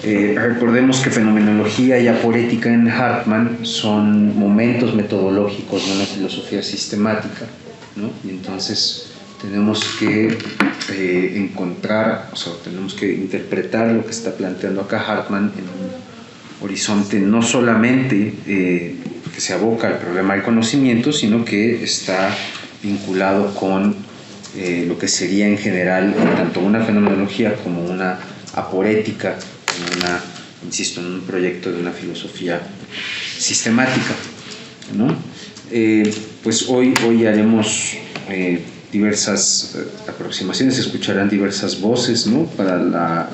Recordemos que fenomenología y aporética en Hartmann son momentos metodológicos de una filosofía sistemática, ¿no? Y entonces tenemos que encontrar, o sea, tenemos que interpretar lo que está planteando acá Hartmann en un horizonte no solamente que se aboca al problema del conocimiento, sino que está vinculado con lo que sería en general tanto una fenomenología como una aporética, insisto, en un proyecto de una filosofía sistemática, ¿no? Pues hoy haremos diversas aproximaciones, escucharán diversas voces, ¿no? Para la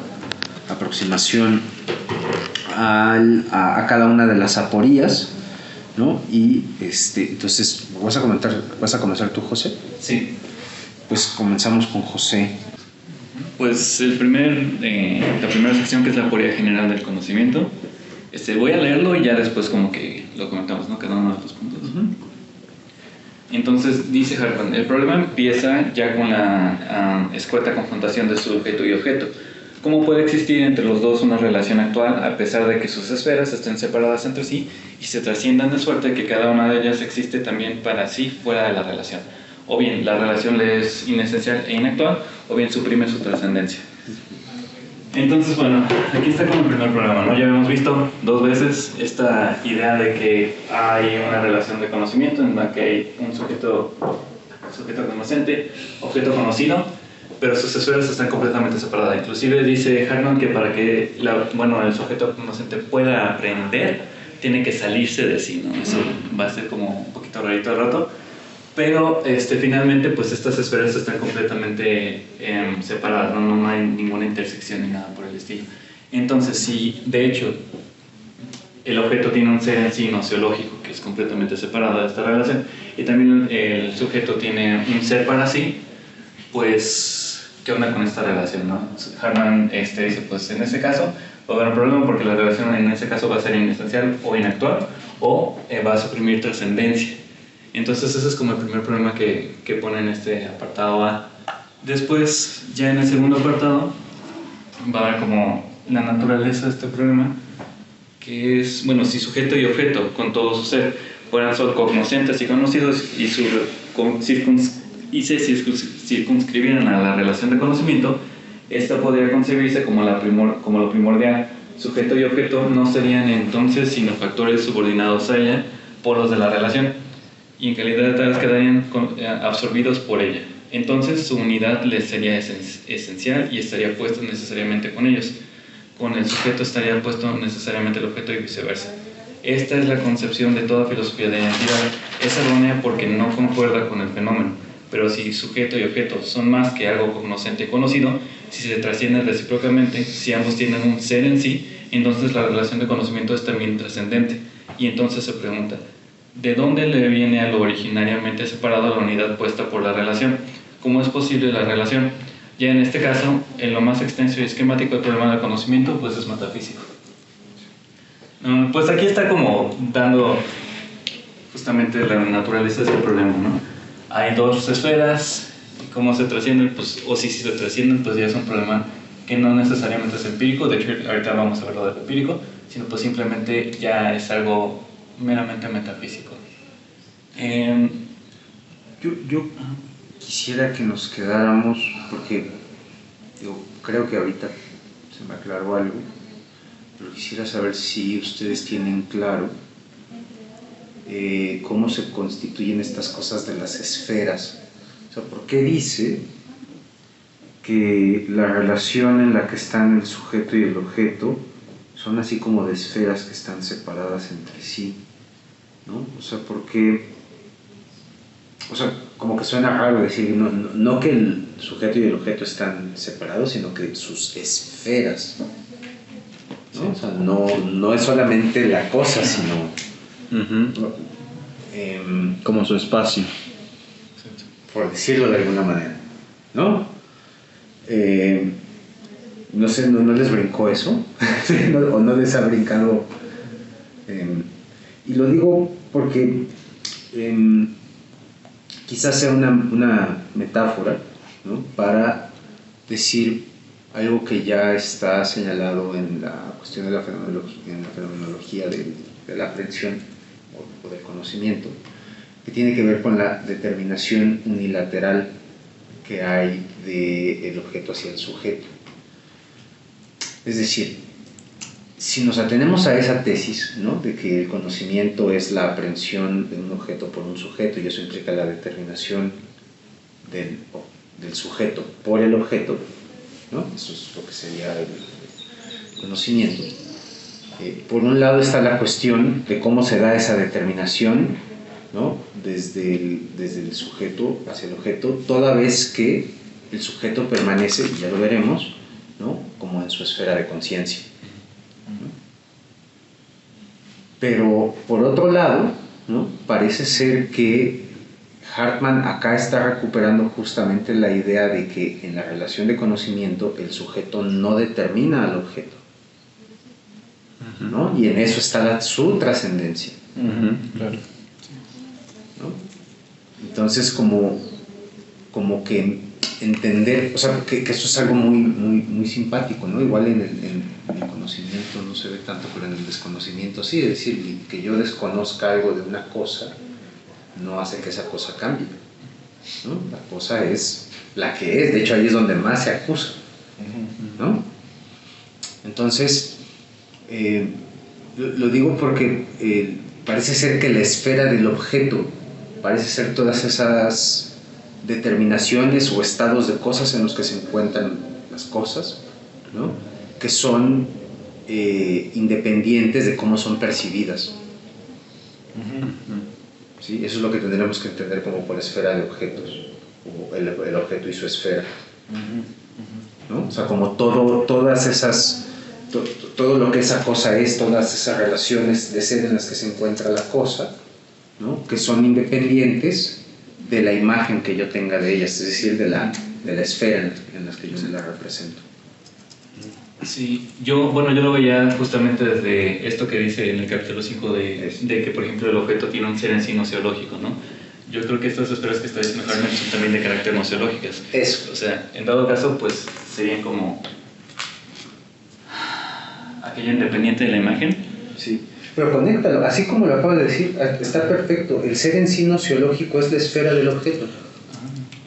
aproximación a cada una de las aporías, ¿no? Y entonces, ¿vas a comenzar tú, José? Sí. Pues comenzamos con José. Pues la primera sección, que es la aporía general del conocimiento, voy a leerlo y ya después como que lo comentamos, ¿no? Cada uno de los puntos. Entonces dice Hartmann, el problema empieza ya con la escueta confrontación de sujeto y objeto. ¿Cómo puede existir entre los dos una relación actual a pesar de que sus esferas estén separadas entre sí y se trasciendan de suerte que cada una de ellas existe también para sí fuera de la relación? O bien la relación le es inesencial e inactual, o bien suprime su trascendencia. Entonces, bueno, aquí está como el primer problema, ¿no? Ya hemos visto 2 veces esta idea de que hay una relación de conocimiento en la que hay un sujeto conocente, objeto conocido, pero sus esferas están completamente separadas. Inclusive dice Hartmann que para que el sujeto conocente pueda aprender, tiene que salirse de sí, ¿no? Eso va a ser como un poquito rarito al rato. Pero finalmente pues estas esferas están completamente separadas, no hay ninguna intersección ni nada por el estilo. Entonces, si de hecho el objeto tiene un ser en sí noseológico que es completamente separado de esta relación, y también el sujeto tiene un ser para sí, pues ¿qué onda con esta relación, no? Hartmann dice, pues en ese caso va a haber un problema porque la relación en ese caso va a ser inesencial o inactual, o va a suprimir trascendencia. Entonces ese es como el primer problema que pone en este apartado A. Después, ya en el segundo apartado, va a ver como la naturaleza de este problema, que es, bueno, si sujeto y objeto con todo su ser fueran solo cognoscentes y conocidos y se circunscribieran a la relación de conocimiento, esta podría concebirse como lo primordial. Sujeto y objeto no serían entonces sino factores subordinados a ella, polos de la relación, y en calidad de tales quedarían absorbidos por ella. Entonces su unidad les sería esencial y estaría puesto necesariamente con ellos. Con el sujeto estaría puesto necesariamente el objeto y viceversa. Esta es la concepción de toda filosofía de identidad. Es errónea porque no concuerda con el fenómeno, pero si sujeto y objeto son más que algo cognoscente y conocido, si se trascienden recíprocamente, si ambos tienen un ser en sí, entonces la relación de conocimiento es también trascendente. Y entonces se pregunta, ¿de dónde le viene a lo originariamente separado la unidad puesta por la relación? ¿Cómo es posible la relación? Ya en este caso, en lo más extenso y esquemático del problema del conocimiento, pues es metafísico. Pues aquí está como dando justamente la naturaleza de este problema, ¿no? Hay 2 esferas, y cómo se trascienden, pues, o si se trascienden, pues ya es un problema que no necesariamente es empírico. De hecho, ahorita vamos a ver lo del empírico, sino pues simplemente ya es algo meramente metafísico. Yo quisiera que nos quedáramos, porque yo creo que ahorita se me aclaró algo, pero quisiera saber si ustedes tienen claro cómo se constituyen estas cosas de las esferas. O sea, ¿por qué dice que la relación en la que están el sujeto y el objeto son así como de esferas que están separadas entre sí, ¿no? O sea, porque, o sea, como que suena raro decir, no que el sujeto y el objeto están separados, sino que sus esferas, ¿no? Sí. O sea, no es solamente la cosa, sino como su espacio, por decirlo de alguna manera, ¿no? No sé, ¿no les brincó eso? ¿O no les ha brincado? Y lo digo porque quizás sea una metáfora, ¿no? Para decir, algo que ya está señalado en la cuestión de la fenomenología de la aprehensión o del conocimiento, que tiene que ver con la determinación unilateral que hay del objeto hacia el sujeto. Es decir, si nos atenemos a esa tesis, ¿no?, de que el conocimiento es la aprehensión de un objeto por un sujeto, y eso implica la determinación del sujeto por el objeto, ¿no?, eso es lo que sería el conocimiento. Por un lado está la cuestión de cómo se da esa determinación, ¿no?, desde el sujeto hacia el objeto, toda vez que el sujeto permanece, y ya lo veremos, ¿no?, como en su esfera de conciencia. Pero por otro lado, ¿no?, parece ser que Hartmann acá está recuperando justamente la idea de que en la relación de conocimiento el sujeto no determina al objeto, ¿no?, y en eso está su trascendencia. Claro. ¿No? Entonces, como que entender, o sea, que eso es algo muy simpático, ¿no? Igual en el conocimiento no se ve tanto, pero en el desconocimiento sí, es decir, que yo desconozca algo de una cosa no hace que esa cosa cambie, ¿no? La cosa es la que es, de hecho ahí es donde más se acusa, ¿no? Entonces, lo digo porque parece ser que la esfera del objeto parece ser todas esas determinaciones o estados de cosas en los que se encuentran las cosas, ¿no?, que son independientes de cómo son percibidas. ¿Sí? Eso es lo que tendremos que entender como por esfera de objetos, o el objeto y su esfera, ¿no? O sea, como todas esas, todo lo que esa cosa es, todas esas relaciones de ser en las que se encuentra la cosa, ¿no?, que son independientes de la imagen que yo tenga de ellas, es decir, de la esfera en las que yo me la represento. Sí, yo lo veía justamente desde esto que dice en el capítulo 5 de que, por ejemplo, el objeto tiene un ser en sí noceológico, ¿no? Yo creo que estas esferas que está diciendo Hartmann son también de carácter noceológicas. Eso. O sea, en dado caso, pues serían como aquella independiente de la imagen. Sí, pero conéctalo, así como lo acabo de decir, está perfecto. El ser en sí noceológico es la esfera del objeto.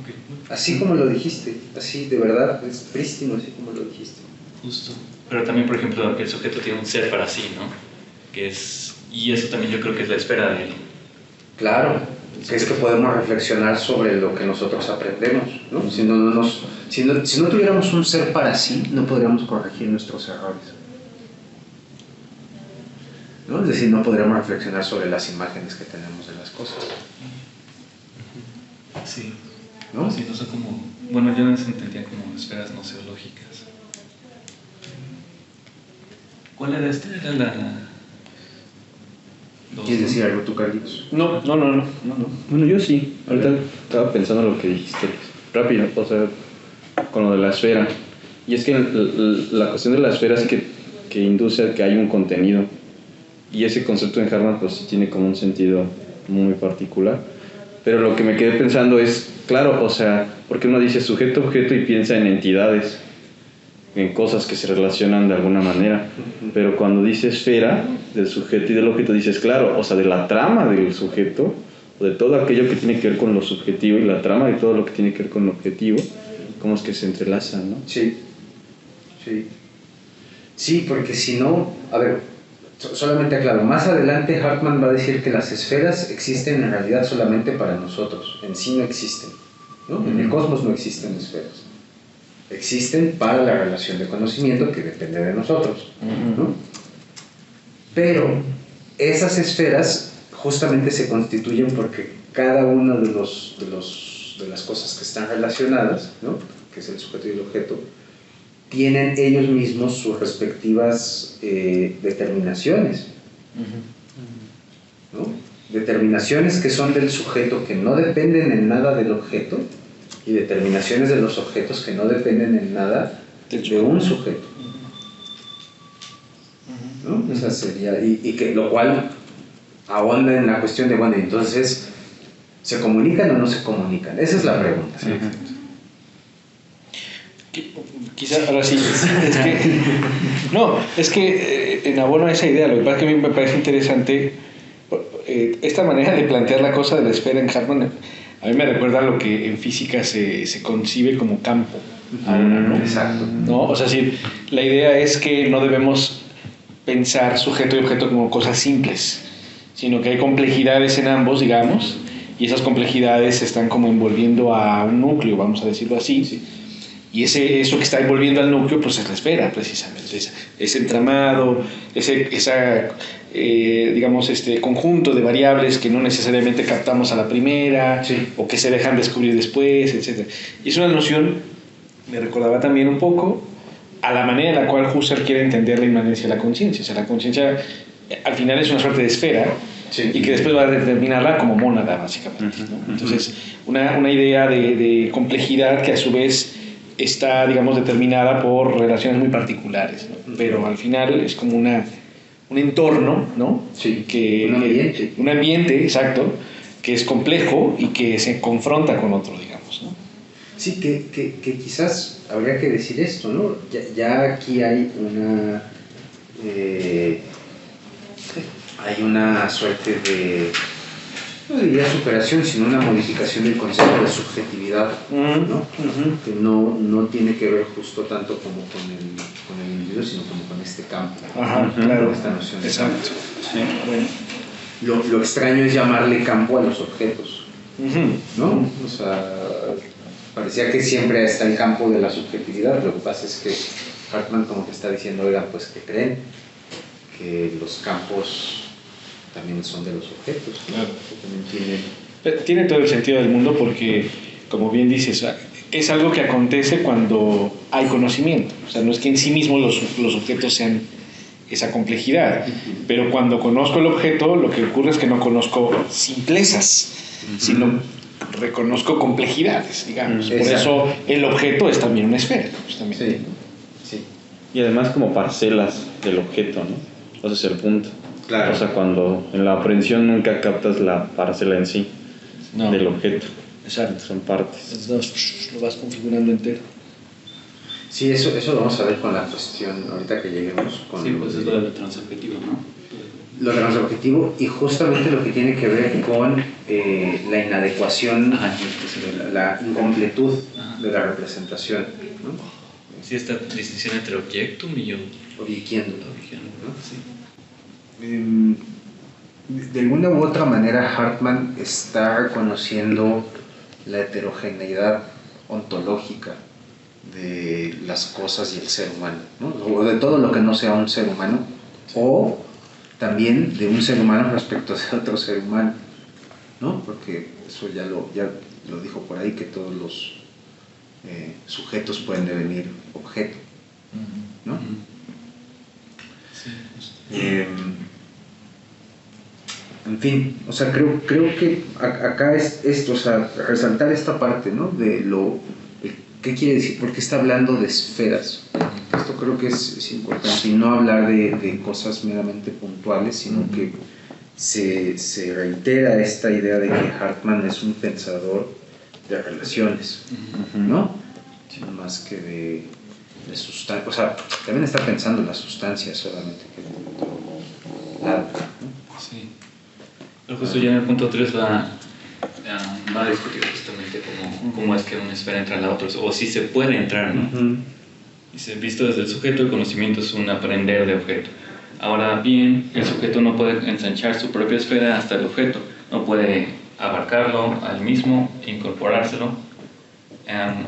Okay. Así como lo dijiste, así de verdad, es prístino, así como lo dijiste. Justo. Pero también, por ejemplo, que el sujeto tiene un ser para sí, ¿no? Y eso también yo creo que es la esfera de él. Claro, que es que podemos reflexionar sobre lo que nosotros aprendemos, ¿no? Si no tuviéramos un ser para sí, no podríamos corregir nuestros errores, ¿no? Es decir, no podríamos reflexionar sobre las imágenes que tenemos de las cosas. Sí. ¿No? Sí, no son como... Bueno, yo las entendía como esferas noceológicas. ¿Cuál era esta? Era la... ¿Quieres decir algo tú, Carlitos? No. Bueno, yo sí. Ahorita estaba pensando lo que dijiste. Rápido, o sea, con lo de la esfera. Y es que la cuestión de la esfera es que induce a que hay un contenido. Y ese concepto en Hartmann pues sí tiene como un sentido muy particular. Pero lo que me quedé pensando es, claro, o sea, porque uno dice sujeto, objeto y piensa en entidades, en cosas que se relacionan de alguna manera, pero cuando dice esfera del sujeto y del objeto dices, claro, o sea, de la trama del sujeto, o de todo aquello que tiene que ver con lo subjetivo y la trama de todo lo que tiene que ver con lo objetivo, cómo es que se entrelazan, ¿no? Sí, porque si no, a ver, solamente aclaro, más adelante Hartmann va a decir que las esferas existen en realidad solamente para nosotros, en sí no existen, ¿no? En el cosmos no existen esferas. Existen para la relación de conocimiento que depende de nosotros, ¿no? Pero esas esferas justamente se constituyen porque cada una de las cosas que están relacionadas, ¿no?, que es el sujeto y el objeto, tienen ellos mismos sus respectivas determinaciones, ¿no? Determinaciones que son del sujeto que no dependen en nada del objeto, y determinaciones de los objetos que no dependen en nada de un sujeto, ¿no? Esa sería, y que lo cual ahonda en la cuestión de, bueno, entonces, ¿se comunican o no se comunican? Esa es la pregunta. Sí. Quizás ahora sí, es que en abono a esa idea, lo que pasa es que a mí me parece interesante esta manera de plantear la cosa de la esfera en Hartmann. A mí me recuerda a lo que en física se concibe como campo ahora, ¿no? Exacto. ¿No? O sea, sí, la idea es que no debemos pensar sujeto y objeto como cosas simples, sino que hay complejidades en ambos, digamos, y esas complejidades se están como envolviendo a un núcleo, vamos a decirlo así. Sí. Y eso que está envolviendo al núcleo, pues es la esfera, precisamente. Ese entramado, digamos, conjunto de variables que no necesariamente captamos a la primera, sí, o que se dejan descubrir después, etc. Y es una noción, me recordaba también un poco a la manera en la cual Husserl quiere entender la inmanencia de la conciencia. O sea, la conciencia al final es una suerte de esfera, sí, y que después va a determinarla como mónada, básicamente, ¿no? Entonces, una idea de complejidad que a su vez está, digamos, determinada por relaciones muy particulares, ¿no? Pero al final es como un entorno, ¿no? Sí, un ambiente, exacto, que es complejo y que se confronta con otro, digamos, ¿no? Sí, que quizás habría que decir esto, ¿no? Ya aquí hay una suerte de, no diría superación, sino una modificación del concepto de subjetividad, ¿no? Que no tiene que ver justo tanto como con el individuo, sino como con este campo. Ajá, claro. Esta noción de exacto. Campo. Sí, bueno. Lo extraño es llamarle campo a los objetos, ¿no? O sea, parecía que siempre está el campo de la subjetividad. Lo que pasa es que Hartmann como que está diciendo, oigan, pues que creen que los campos también son de los objetos, ¿no? Claro. También tiene todo el sentido del mundo porque, como bien dices, es algo que acontece cuando hay conocimiento. O sea, no es que en sí mismos los objetos sean esa complejidad, pero cuando conozco el objeto, lo que ocurre es que no conozco simplezas, sino reconozco complejidades, digamos. Por eso el objeto es también una esfera, justamente. Sí. Y además como parcelas del objeto, ¿no? Ese es el punto. Claro. O sea, cuando en la aprehensión nunca captas la parcela en sí del objeto. Exacto. Son partes. Entonces lo vas configurando entero. Sí, eso lo vamos a ver con la cuestión, ahorita que lleguemos con... Sí, pues es lo de lo transobjetivo, ¿no? Lo transobjetivo y justamente lo que tiene que ver con la inadecuación, la incompletud de la representación, ¿no? Sí, esta distinción entre objectum y objequiendo, ¿no? Sí. De alguna u otra manera Hartmann está reconociendo la heterogeneidad ontológica de las cosas y el ser humano, ¿no? O de todo lo que no sea un ser humano, o también de un ser humano respecto de otro ser humano, ¿no? Porque eso ya lo dijo por ahí, que todos los sujetos pueden devenir objeto, ¿no? En fin, o sea, creo que acá es esto, o sea, resaltar esta parte, ¿no? De ¿qué quiere decir? ¿Por qué está hablando de esferas? Esto creo que es importante, y no hablar de cosas meramente puntuales, sino que se reitera esta idea de que Hartmann es un pensador de relaciones, ¿no? Más que de sustancia, o sea, también está pensando en la sustancia solamente que de otro lado, ¿no? Sí. Justo ya en el punto 3 va a discutir justamente cómo es que una esfera entra en la otra, o si se puede entrar, ¿no? Dice, visto desde el sujeto, el conocimiento es un aprender de objeto. Ahora bien, el sujeto no puede ensanchar su propia esfera hasta el objeto, no puede abarcarlo al mismo, incorporárselo.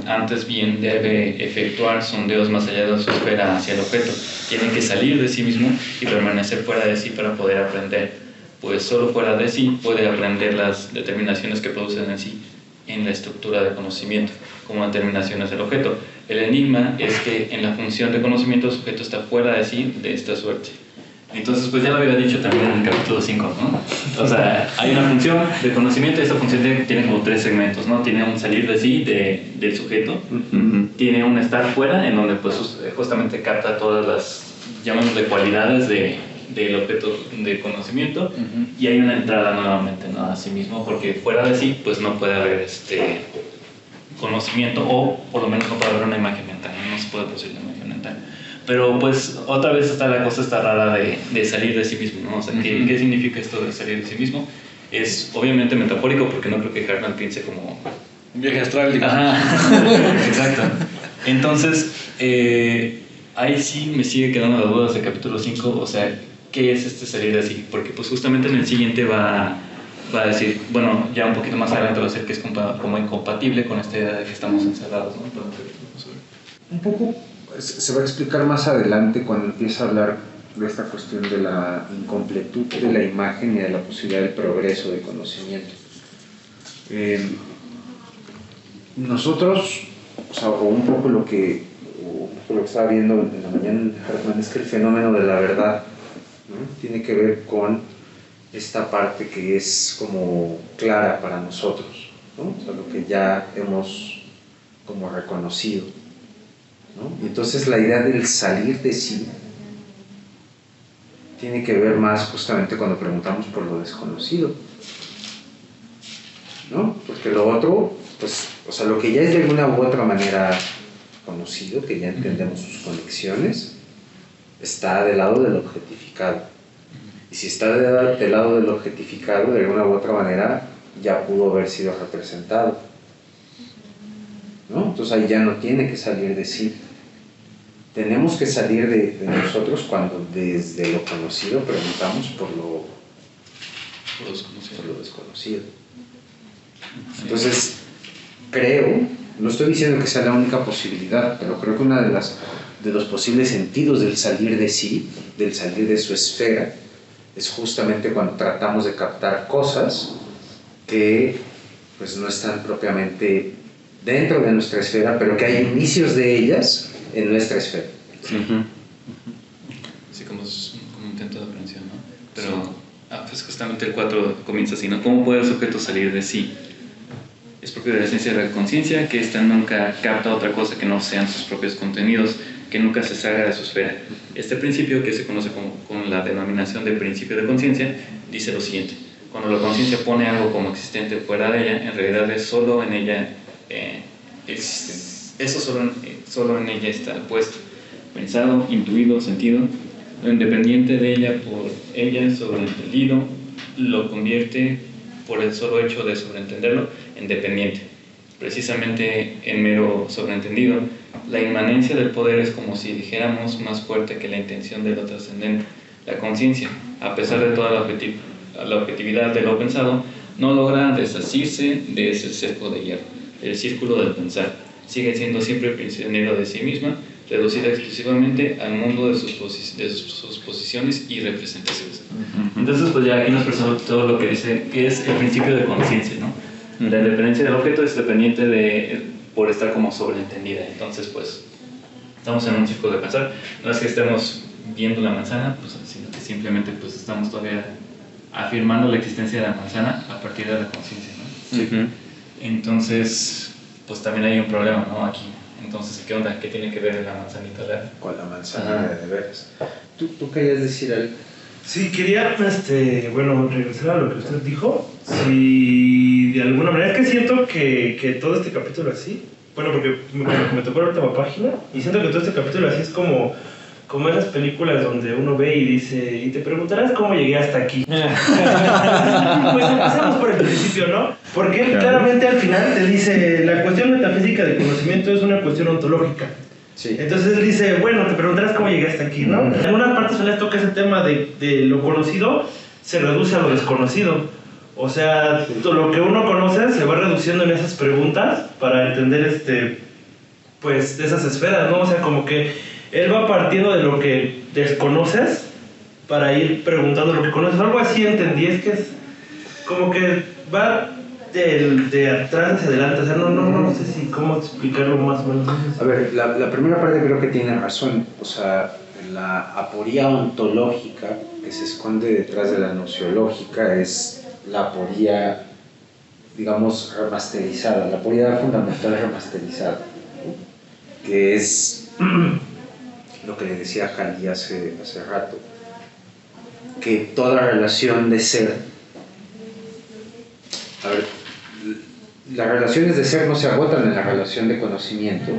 Antes bien debe efectuar sondeos más allá de su esfera hacia el objeto. Tiene que salir de sí mismo y permanecer fuera de sí para poder aprender, pues solo fuera de sí puede aprender las determinaciones que producen en sí en la estructura de conocimiento como determinaciones del objeto. El enigma es que en la función de conocimiento el sujeto está fuera de sí de esta suerte. Entonces, pues ya lo había dicho también en el capítulo 5, ¿no? O sea, hay una función de conocimiento y esta función tiene como 3 segmentos, ¿no? Tiene un salir de sí del sujeto, tiene un estar fuera, en donde pues justamente capta todas las, llamémosle, cualidades del objeto de conocimiento, y hay una entrada nuevamente, ¿no? A sí mismo, porque fuera de sí pues no puede haber conocimiento, o por lo menos no puede haber una imagen mental, ¿no? no se puede producir la imagen mental. Pero pues otra vez está la cosa esta rara de salir de sí mismo, ¿no? O sea, ¿qué significa esto de salir de sí mismo? Es obviamente metafórico porque no creo que Hartman piense como... Un viaje astral, digamos. Ajá, exacto. Entonces, ahí sí me sigue quedando la duda del capítulo 5, o sea, ¿qué es este salir de así? Porque pues justamente en el siguiente va a decir, bueno, ya un poquito más adelante va a decir que es como incompatible con esta idea de que estamos encerrados, ¿no? Un poco se va a explicar más adelante cuando empieza a hablar de esta cuestión de la incompletud de la imagen y de la posibilidad del progreso de conocimiento. Nosotros, o un poco lo que estaba viendo en la mañana en Hartman, es que el fenómeno de la verdad, ¿no?, tiene que ver con esta parte que es como clara para nosotros, ¿no? O sea, lo que ya hemos como reconocido, ¿no? Y entonces la idea del salir de sí tiene que ver más justamente cuando preguntamos por lo desconocido, ¿no? Porque lo otro, pues, o sea, lo que ya es de alguna u otra manera conocido, que ya entendemos sus conexiones, está del lado del objetificado. Y si está del lado del objetificado, de alguna u otra manera ya pudo haber sido representado, ¿no? Entonces ahí ya no tiene que salir de sí. Tenemos que salir de nosotros cuando desde lo conocido preguntamos por lo desconocido. Entonces, creo, no estoy diciendo que sea la única posibilidad, pero creo que uno de los posibles sentidos del salir de sí, del salir de su esfera, es justamente cuando tratamos de captar cosas que pues no están propiamente dentro de nuestra esfera, pero que hay inicios de ellas en nuestra esfera. Sí, sí, como un intento de aprehensión, ¿no? Pero sí. Pues justamente el 4 comienza así, ¿no? ¿Cómo puede el sujeto salir de sí? Es propio de la esencia de la conciencia que ésta nunca capta otra cosa que no sean sus propios contenidos, que nunca se salga de su esfera. Este principio, que se conoce con la denominación de principio de conciencia, dice lo siguiente: cuando la conciencia pone algo como existente fuera de ella, en realidad es solo en ella, solo en ella está puesto, pensado, intuido, sentido. Lo independiente de ella por ella sobreentendido lo convierte, por el solo hecho de sobreentenderlo, en dependiente. Precisamente en mero sobreentendido, la inmanencia del poder es como si dijéramos más fuerte que la intención de lo trascendente. La conciencia, a pesar de toda la objetividad de lo pensado, no logra desasirse de ese cerco de hierro, el círculo del pensar. Sigue siendo siempre prisionero de sí misma, reducida exclusivamente al mundo de sus posiciones y representaciones. Entonces, pues ya aquí nos presenta todo lo que dice que es el principio de conciencia, ¿no? La independencia del objeto es dependiente por estar como sobreentendida. Entonces, pues, estamos en un círculo de pensar. No es que estemos viendo la manzana, pues, sino que simplemente pues, estamos todavía afirmando la existencia de la manzana a partir de la conciencia, ¿no? Sí. Entonces, pues también hay un problema, ¿no? Aquí. Entonces, ¿qué onda? ¿Qué tiene que ver la manzanita real? Con la manzana de veras. ¿Tú querías decir algo? Sí, quería, regresar a lo que usted dijo. Si de alguna manera, es que siento que todo este capítulo así, porque me tocó la última página, y siento que todo este capítulo así es como esas películas donde uno ve y dice, y te preguntarás cómo llegué hasta aquí. Pues empecemos por el principio, ¿no? Porque él claramente al final te dice, la cuestión metafísica del conocimiento es una cuestión ontológica. Sí. Entonces él dice, bueno, te preguntarás cómo llegué hasta aquí, ¿no? En algunas partes se les toca ese tema de lo conocido se reduce a lo desconocido. O sea, todo lo que uno conoce se va reduciendo en esas preguntas para entender pues esas esferas, ¿no? O sea, como que él va partiendo de lo que desconoces para ir preguntando lo que conoces. Algo así entendí, es que es como que va de atrás hacia adelante. O sea, no sé si cómo explicarlo más o menos. A ver, la primera parte creo que tiene razón. O sea, la aporía ontológica que se esconde detrás de la nociológica es la aporía, digamos, remasterizada, la aporía fundamental remasterizada, ¿no? Que es lo que le decía a Cali hace rato, que toda relación de ser, a ver, las relaciones de ser no se agotan en la relación de conocimiento,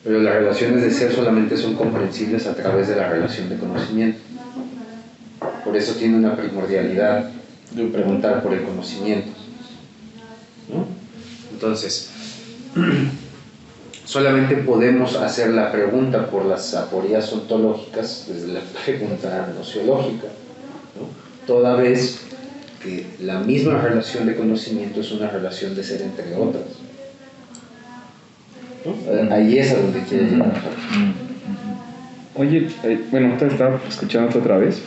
Pero las relaciones de ser solamente son comprensibles a través de la relación de conocimiento. Por eso tiene una primordialidad de preguntar por el conocimiento, ¿no? Entonces, solamente podemos hacer la pregunta por las aporías ontológicas desde la pregunta nociológica, ¿no? Toda vez que la misma relación de conocimiento es una relación de ser entre otras, ¿no? Ahí es a donde quiere llegar. Oye, bueno, te estaba escuchando otra vez.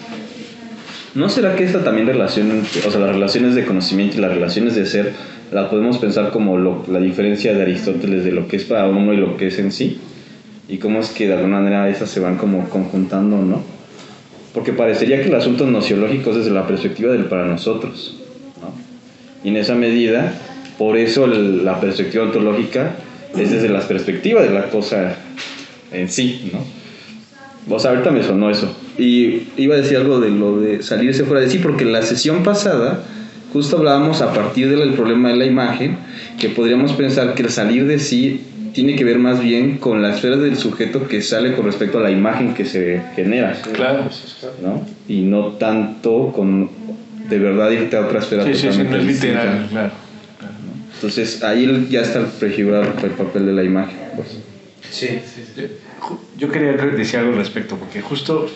¿No será que esta también relación, o sea, las relaciones de conocimiento y las relaciones de ser, las podemos pensar como la diferencia de Aristóteles de lo que es para uno y lo que es en sí? Y cómo es que de alguna manera esas se van como conjuntando, ¿no? Porque parecería que el asunto nociológico es desde la perspectiva del para nosotros, ¿no? Y en esa medida, por eso la perspectiva ontológica es desde la perspectiva de la cosa en sí, ¿no? O sea, ahorita me sonó eso. Y iba a decir algo de lo de salirse fuera de sí, porque en la sesión pasada justo hablábamos a partir del problema de la imagen, que podríamos pensar que el salir de sí tiene que ver más bien con la esfera del sujeto que sale con respecto a la imagen que se genera. Claro. ¿No? Y no tanto con de verdad irte a otra esfera totalmente no es distinta. literal, claro. Entonces ahí ya está prefigurado el papel de la imagen, pues. Sí. Yo quería decir algo al respecto, porque justo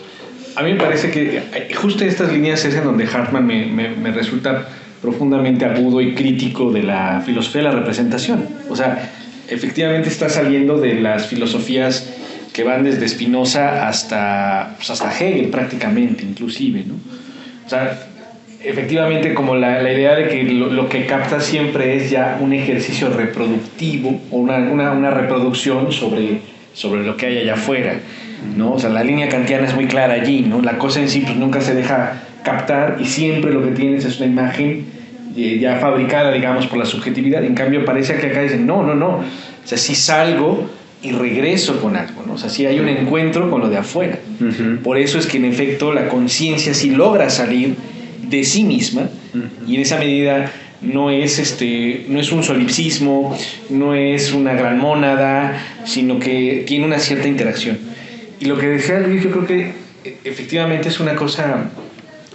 a mí me parece que justo estas líneas es en donde Hartman me resulta profundamente agudo y crítico de la filosofía de la representación. O sea, efectivamente está saliendo de las filosofías que van desde Spinoza hasta Hegel prácticamente, inclusive, ¿no? O sea, efectivamente como la idea de que lo que capta siempre es ya un ejercicio reproductivo o una reproducción sobre lo que hay allá afuera, ¿no? O sea, la línea kantiana es muy clara allí, ¿no? La cosa en sí pues nunca se deja captar y siempre lo que tienes es una imagen ya fabricada, digamos, por la subjetividad. En cambio parece que acá dicen, no, o sea, sí salgo y regreso con algo, ¿no? O sea, sí hay un encuentro con lo de afuera. Por eso es que en efecto la conciencia sí logra salir de sí misma y en esa medida no es un solipsismo, no es una gran mónada, sino que tiene una cierta interacción. Y lo que decía Luis, yo creo que efectivamente es una cosa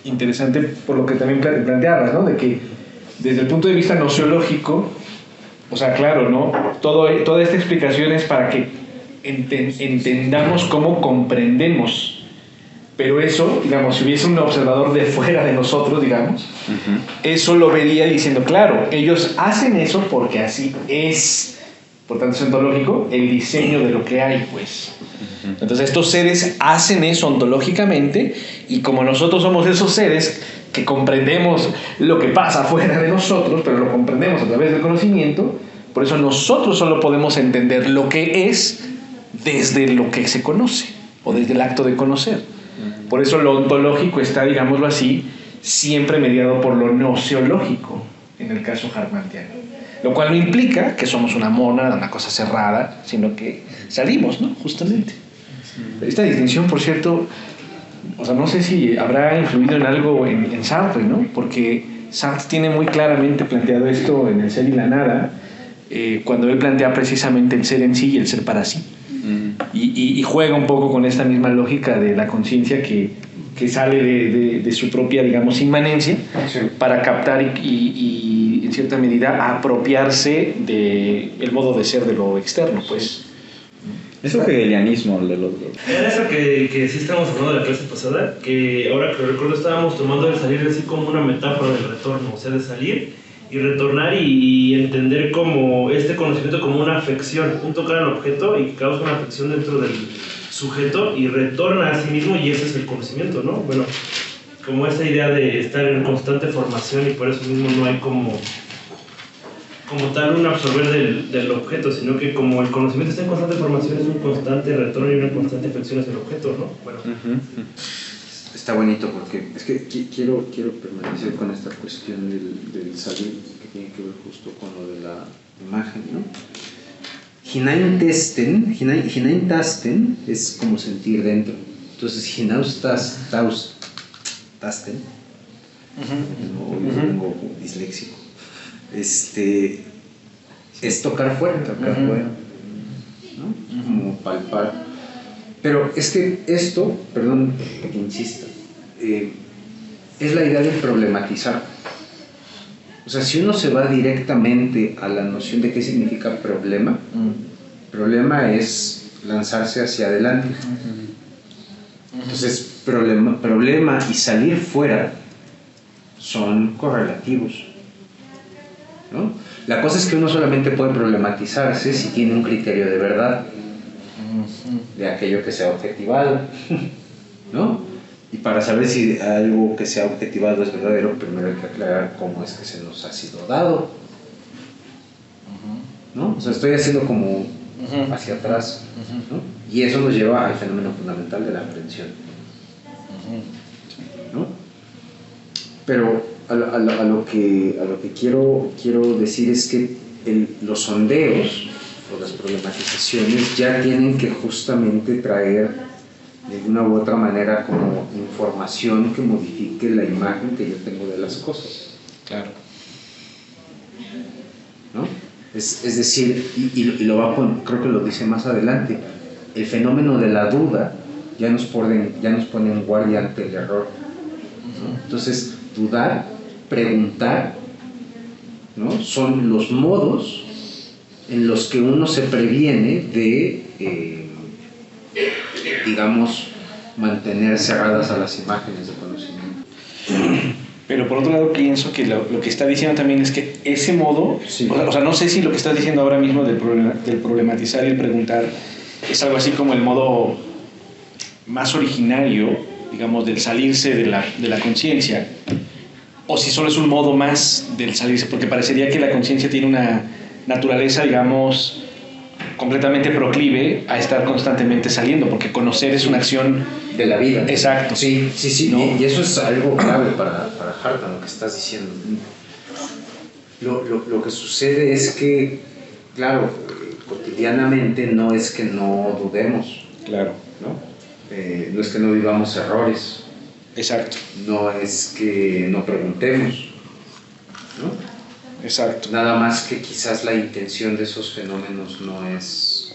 interesante por lo que también planteabas, ¿no? De que desde el punto de vista nociológico, o sea, claro, ¿no? Toda esta explicación es para que entendamos cómo comprendemos. Pero eso, digamos, si hubiese un observador de fuera de nosotros, digamos, eso lo vería diciendo, claro, ellos hacen eso porque así es, por tanto es ontológico, el diseño de lo que hay, pues. Entonces estos seres hacen eso ontológicamente y como nosotros somos esos seres que comprendemos lo que pasa fuera de nosotros, pero lo comprendemos a través del conocimiento, por eso nosotros solo podemos entender lo que es desde lo que se conoce o desde el acto de conocer. Por eso lo ontológico está, digámoslo así, siempre mediado por lo nociológico, en el caso hartmantiano. Lo cual no implica que somos una mónada, una cosa cerrada, sino que salimos, ¿no? Justamente. Esta distinción, por cierto, o sea, no sé si habrá influido en algo en Sartre, ¿no? Porque Sartre tiene muy claramente planteado esto en El ser y la nada, cuando él plantea precisamente el ser en sí y el ser para sí. Y juega un poco con esta misma lógica de la conciencia que sale de su propia, digamos, inmanencia, para captar y en cierta medida apropiarse del modo de ser de lo externo, pues. Es un hegelianismo de los... Era eso que sí estábamos hablando de la clase pasada, que ahora que lo recuerdo estábamos tomando el salir así como una metáfora del retorno, o sea, de salir y retornar y entender como este conocimiento como una afección, un tocar al objeto y que causa una afección dentro del sujeto y retorna a sí mismo y ese es el conocimiento, ¿no? Bueno, como esa idea de estar en constante formación y por eso mismo no hay como tal un absorber del objeto, sino que como el conocimiento está en constante formación es un constante retorno y una constante afección hacia el objeto, ¿no? Bueno. Está bonito porque es que quiero permanecer con esta cuestión del salir que tiene que ver justo con lo de la imagen, ¿no? Hineintasten es como sentir dentro. Entonces, hinaustasten, hoy tengo disléxico, es tocar fuera, ¿no? Como palpar. Pero es que esto, perdón que insista, es la idea de problematizar. O sea, si uno se va directamente a la noción de qué significa problema, problema es lanzarse hacia adelante. Entonces, problema y salir fuera son correlativos, ¿no? La cosa es que uno solamente puede problematizarse si tiene un criterio de verdad, de aquello que sea objetivado, ¿no? Y para saber si algo que sea objetivado es verdadero, primero hay que aclarar cómo es que se nos ha sido dado, ¿no? O sea, estoy haciendo como hacia atrás, ¿no? Y eso nos lleva al fenómeno fundamental de la aprehensión, ¿no? Pero a lo que quiero decir es que los sondeos o las problematizaciones ya tienen que justamente traer de una u otra manera como información que modifique la imagen que yo tengo de las cosas. Claro. ¿No? Es decir, y lo va a poner, creo que lo dice más adelante, el fenómeno de la duda ya nos pone en guardia ante el error, ¿no? Entonces, dudar, preguntar, ¿no? Son los modos en los que uno se previene de digamos, mantener cerradas a las imágenes de conocimiento. Pero por otro lado pienso que lo que está diciendo también es que ese modo, sí. O sea, no sé si lo que estás diciendo ahora mismo del problematizar y el preguntar es algo así como el modo más originario, digamos, del salirse de la conciencia, o si solo es un modo más del salirse, porque parecería que la conciencia tiene una naturaleza, digamos, completamente proclive a estar constantemente saliendo, porque conocer es una acción de la vida. Exacto. Sí, ¿no? Y eso es algo clave para Hartman, lo que estás diciendo. Lo que sucede es que, claro, cotidianamente no es que no dudemos, claro, ¿no? No es que no vivamos errores. Exacto. No es que no preguntemos, ¿no? Exacto. Nada más que quizás la intención de esos fenómenos no es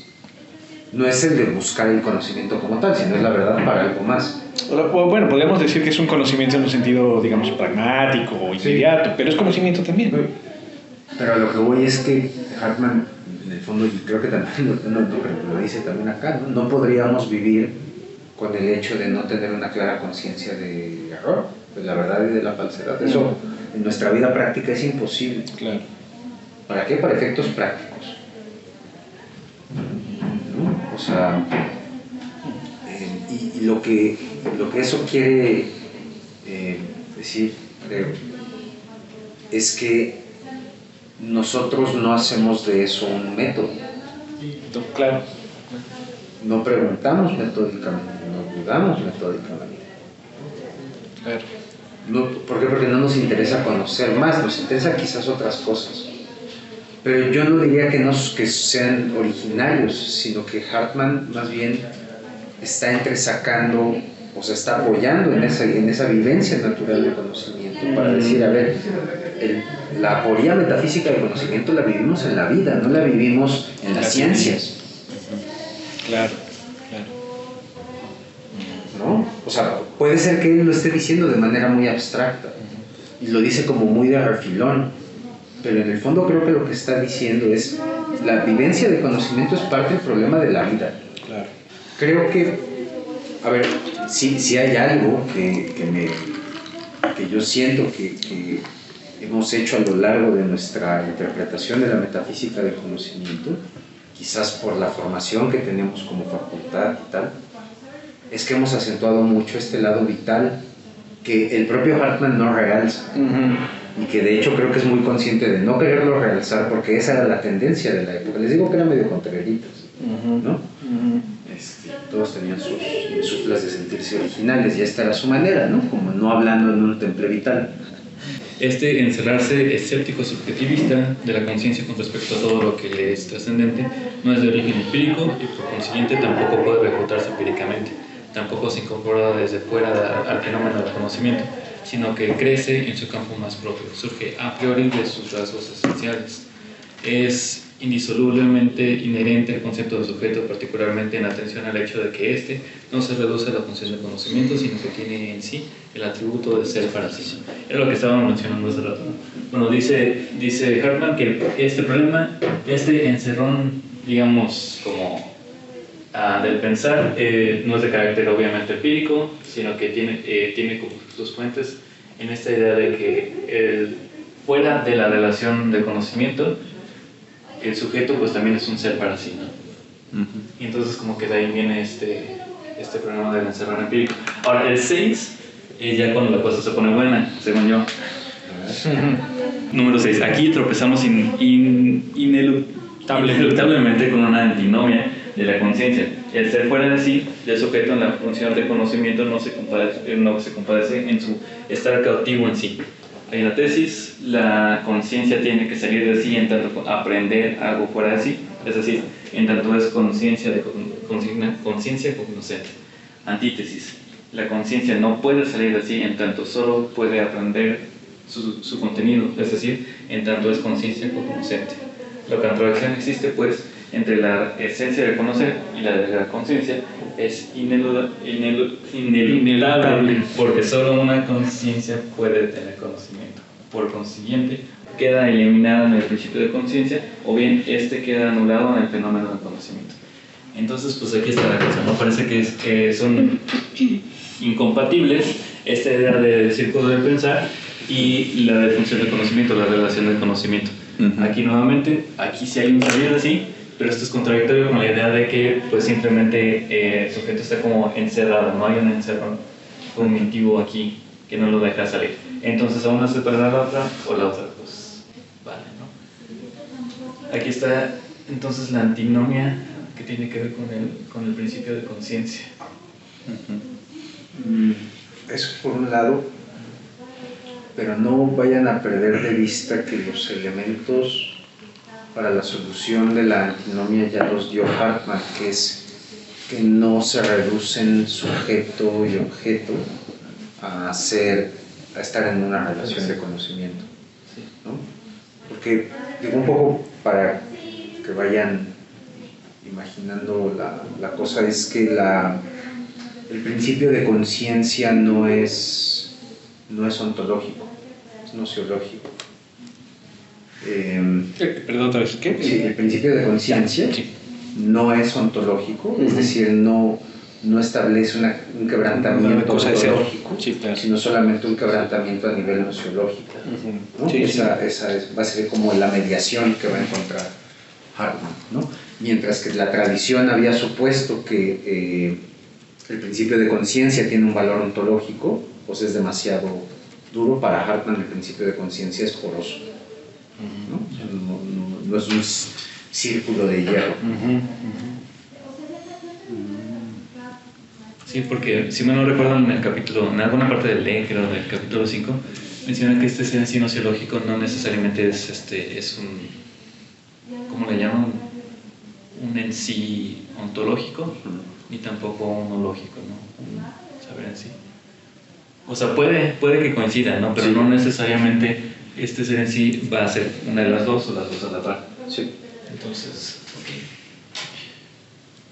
el de buscar el conocimiento como tal, sino es la verdad para algo más. Bueno, podríamos decir que es un conocimiento en un sentido, digamos, pragmático o inmediato, sí. Pero es conocimiento también. Pero a lo que voy es que Hartman, en el fondo, y creo que también lo dice también acá, ¿no? No podríamos vivir con el hecho de no tener una clara conciencia del error, de la verdad y de la falsedad. Eso en nuestra vida práctica es imposible. Claro. ¿Para qué? Para efectos prácticos, ¿no? O sea, y lo que eso quiere decir, creo, es que nosotros no hacemos de eso un método. Claro. No preguntamos metódicamente, no dudamos metódicamente. Claro. ¿Por qué? Porque no nos interesa conocer más, nos interesa quizás otras cosas. Pero yo no diría que sean originarios, sino que Hartman más bien está entresacando, o sea, está apoyando en esa vivencia natural del conocimiento para decir, a ver, la aporía metafísica del conocimiento la vivimos en la vida, no la vivimos en las ciencias. Claro. ¿No? O sea, puede ser que él lo esté diciendo de manera muy abstracta y lo dice como muy de refilón, pero en el fondo creo que lo que está diciendo es la vivencia de conocimiento es parte del problema de la vida. Claro. Creo que, a ver, si hay algo que yo siento que hemos hecho a lo largo de nuestra interpretación de la metafísica del conocimiento, quizás por la formación que tenemos como facultad y tal, es que hemos acentuado mucho este lado vital que el propio Hartman no realza, y que de hecho creo que es muy consciente de no quererlo realzar porque esa era la tendencia de la época. Les digo que eran medio contreritas, ¿no? Todos tenían sus insuflas de sentirse originales y esta era su manera, ¿no? Como no hablando en un temple vital. Encerrarse escéptico subjetivista de la conciencia con respecto a todo lo que le es trascendente no es de origen empírico y por consiguiente tampoco puede refutarse empíricamente. Tampoco se incorpora desde fuera al fenómeno del conocimiento, sino que crece en su campo más propio, surge a priori de sus rasgos esenciales. Es indisolublemente inherente al concepto de sujeto, particularmente en atención al hecho de que éste no se reduce a la función de conocimiento, sino que tiene en sí el atributo de ser para sí. Es lo que estábamos mencionando hace rato. Bueno, dice Hartman que este problema, este encerrón, digamos, como del pensar, no es de carácter obviamente empírico, sino que tiene como sus fuentes en esta idea de que fuera de la relación de conocimiento, el sujeto pues también es un ser para sí, ¿no? Y entonces como que de ahí viene este problema del encerrón empírico. Ahora, el 6, ya cuando la cosa se pone buena, según yo. Número 6. Aquí tropezamos ineluctablemente con una antinomia de la conciencia. El ser fuera de sí, del sujeto en la función de conocimiento, no se compadece en su estar cautivo en sí. En la tesis, la conciencia tiene que salir de sí en tanto aprender algo fuera de sí, es decir, en tanto es conciencia cognoscente. Antítesis, la conciencia no puede salir de sí en tanto solo puede aprender su contenido, es decir, en tanto es conciencia cognoscente. La contradicción existe, pues, entre la esencia de conocer y la de la conciencia es ineludable, porque solo una conciencia puede tener conocimiento. Por consiguiente, queda eliminada en el principio de conciencia, o bien este queda anulado en el fenómeno del conocimiento. Entonces, pues aquí está la cosa, ¿no? Parece que son incompatibles esta idea del círculo del pensar y la de función de conocimiento, la relación del conocimiento. Aquí nuevamente, aquí sí hay un salir así, pero esto es contradictorio con la idea de que pues simplemente el sujeto está como encerrado, no hay un encerrón cognitivo aquí que no lo deja salir. Entonces a una se puede dar la otra o la otra, pues vale, ¿no? Aquí está entonces la antinomia que tiene que ver con el principio de conciencia. Eso por un lado, pero no vayan a perder de vista que los elementos para la solución de la antinomia ya los dio Hartman, que es que no se reducen sujeto y objeto a estar en una relación de conocimiento, ¿no? Porque, digo, un poco para que vayan imaginando la cosa, es que el principio de conciencia no es ontológico, es nociológico. Perdón, otra vez, ¿qué? Sí, el principio de conciencia no es ontológico, es decir, no establece un quebrantamiento ontológico, sino solamente un quebrantamiento a nivel nociológico, ¿no? Esa va a ser como la mediación que va a encontrar Hartman, ¿no? Mientras que la tradición había supuesto que el principio de conciencia tiene un valor ontológico, pues es demasiado duro. Para Hartman el principio de conciencia es poroso, ¿no? No es un círculo de hierro. Sí, porque si me no recuerdo en en alguna parte del ley, creo del capítulo 5, menciona que este silencio nociológico no necesariamente es un, ¿cómo le llaman? Un en sí ontológico, ni tampoco un hológico, ¿no? Un saber en sí. O sea, puede que coincidan, ¿no? Pero no necesariamente este ser en sí va a ser una de las dos o las dos a la par. Sí. Entonces, ok.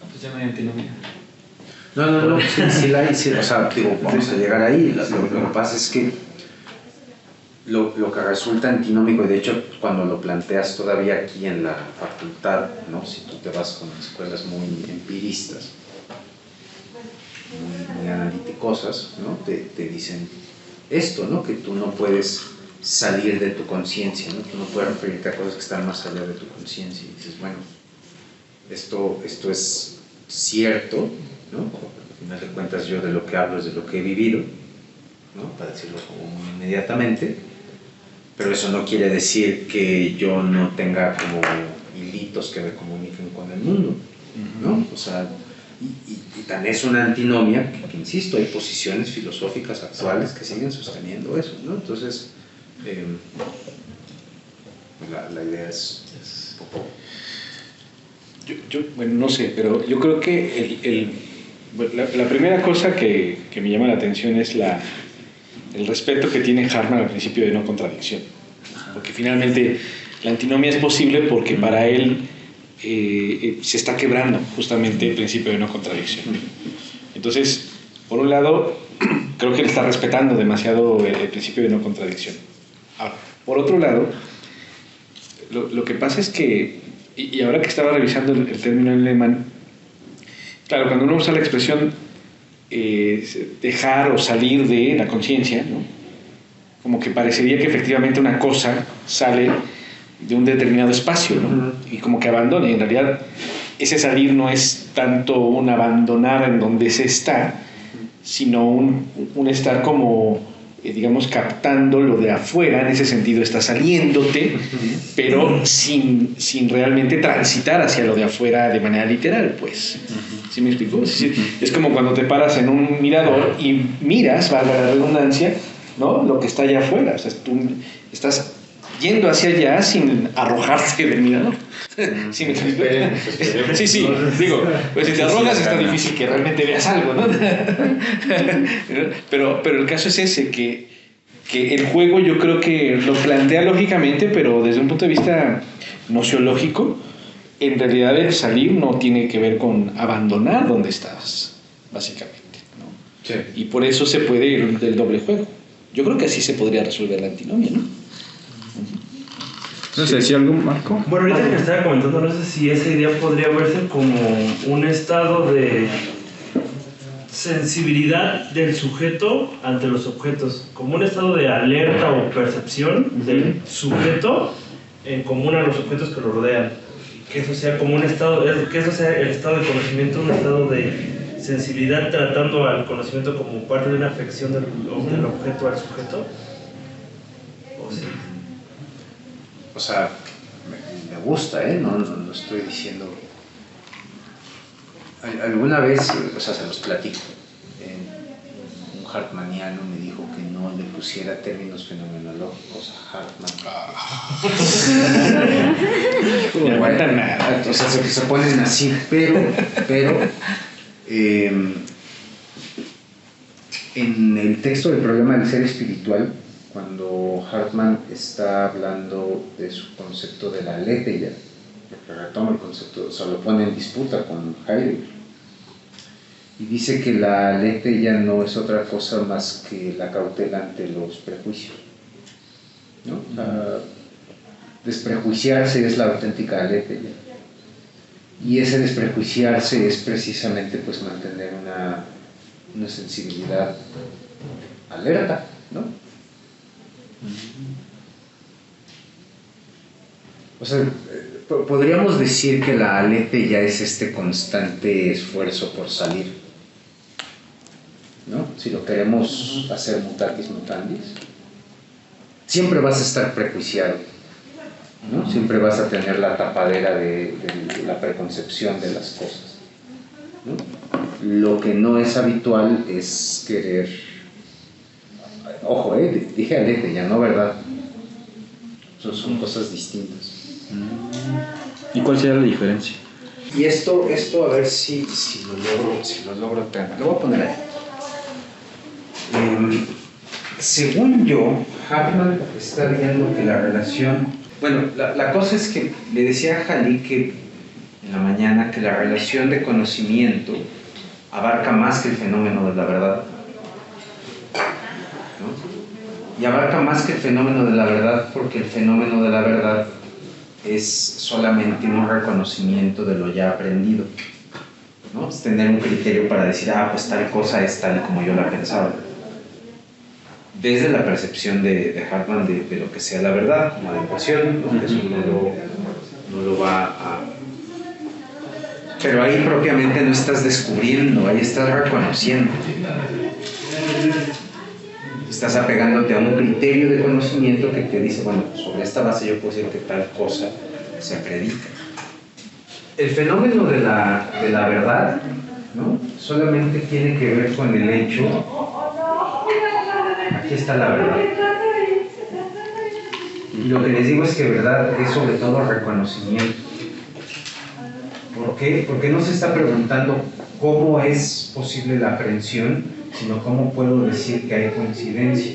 No, pues ya me entiendo bien. No, sí la hay, sí, o sea, digo, vamos a llegar ahí. Lo que pasa es que lo que resulta antinómico, y de hecho cuando lo planteas todavía aquí en la facultad, ¿no? Si tú te vas con escuelas muy empiristas, muy analíticosas, ¿no? Te dicen esto, ¿no? Que tú no puedes salir de tu conciencia, ¿no? Tú no puedes referirte a cosas que están más allá de tu conciencia. Y dices, bueno, esto es cierto, ¿no? Al final de cuentas yo de lo que hablo es de lo que he vivido, ¿no? Para decirlo como muy inmediatamente, pero eso no quiere decir que yo no tenga como hilitos que me comuniquen con el mundo, ¿no? O sea, y tan es una antinomia que, insisto, hay posiciones filosóficas actuales que siguen sosteniendo eso, ¿no? Entonces, la idea es un poco... Bueno, no sé, pero yo creo que la primera cosa que me llama la atención es el respeto que tiene Hartman al principio de no contradicción. Porque finalmente La antinomia es posible porque para él se está quebrando justamente el principio de no contradicción. Entonces, por un lado, creo que él está respetando demasiado el principio de no contradicción. Ahora, por otro lado, lo que pasa es que, y ahora que estaba revisando el término en alemán, claro, cuando uno usa la expresión dejar o salir de la conciencia, ¿no? Como que parecería que efectivamente una cosa sale de un determinado espacio, ¿no? Y como que abandona, y en realidad ese salir no es tanto un abandonar en donde se está, sino un estar como, digamos, captando lo de afuera. En ese sentido está saliéndote, pero sin realmente transitar hacia lo de afuera de manera literal, pues. ¿Sí me explico? Es como cuando te paras en un mirador y miras, valga la redundancia, ¿no?, lo que está allá afuera. O sea, tú estás yendo hacia allá sin arrojarte del mirador. ¿Sí me explico? Sí, digo, pues si te arrojas está difícil que realmente veas algo, ¿no? Pero el caso es ese, que el juego yo creo que lo plantea lógicamente, pero desde un punto de vista nociológico, en realidad el salir no tiene que ver con abandonar donde estás, básicamente, ¿no? Sí. Y por eso se puede ir del doble juego. Yo creo que así se podría resolver la antinomia, ¿no? No sé, ¿sí algo, Marco? Bueno, ahorita que estaba comentando, no sé si esa idea podría verse como un estado de sensibilidad del sujeto ante los objetos, como un estado de alerta o percepción del sujeto en común a los objetos que lo rodean. Que eso sea como un estado, que eso sea el estado de conocimiento, un estado de sensibilidad tratando al conocimiento como parte de una afección del objeto al sujeto. ¿O sí? O sea, me gusta, no estoy diciendo. Alguna vez, o sea, se los platico. Un hartmanniano me dijo que no le pusiera términos fenomenológicos a Hartmann. No aguantan nada. O sea, se ponen así, pero en el texto del problema del ser espiritual, cuando Hartmann está hablando de su concepto de la aletheia, retoma el concepto, o sea, lo pone en disputa con Heidegger, y dice que la aletheia no es otra cosa más que la cautela ante los prejuicios, ¿no? Desprejuiciarse es la auténtica aletheia, y ese desprejuiciarse es precisamente pues mantener una sensibilidad alerta, ¿no? O sea, podríamos decir que la aletheia es este constante esfuerzo por salir, ¿no? Si lo queremos hacer mutatis mutandis, siempre vas a estar prejuiciado, ¿no? Siempre vas a tener la tapadera de la preconcepción de las cosas, ¿no? Lo que no es habitual es querer, ojo, dije aletheia, no verdad, son cosas distintas. ¿Y cuál sería la diferencia? Y esto a ver si lo logro traer. Lo voy a poner ahí. Según yo, Hartmann está viendo que la relación... Bueno, la cosa es que le decía a Jalí que en la mañana que la relación de conocimiento abarca más que el fenómeno de la verdad, ¿no? Y abarca más que el fenómeno de la verdad porque el fenómeno de la verdad es solamente un reconocimiento de lo ya aprendido, ¿no? Es tener un criterio para decir, pues tal cosa es tal como yo la pensaba. Desde la percepción de Hartmann de lo que sea la verdad, como adecuación, ¿no? Eso no lo va a... Pero ahí propiamente no estás descubriendo, ahí estás reconociendo. Estás apegándote a un criterio de conocimiento que te dice, bueno, sobre esta base yo puedo decir que tal cosa se acredita. El fenómeno de la verdad, ¿no? Solamente tiene que ver con el hecho, aquí está la verdad. Y lo que les digo es que verdad es sobre todo reconocimiento. ¿Por qué? Porque no se está preguntando cómo es posible la aprehensión, sino cómo puedo decir que hay coincidencia.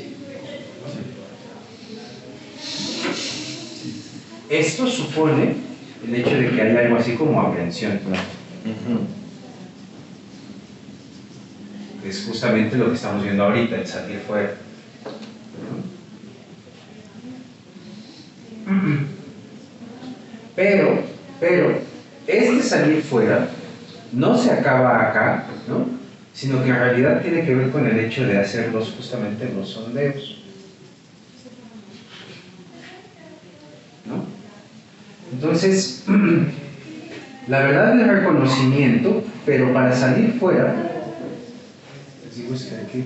esto supone el hecho de que hay algo así como aprehensión, ¿no? Es justamente lo que estamos viendo ahorita, el salir fuera. Pero, este salir fuera no se acaba acá, ¿no? Sino que en realidad tiene que ver con el hecho de hacer justamente los sondeos, ¿no? Entonces, la verdad es el reconocimiento, pero para salir fuera, les digo, es que hay que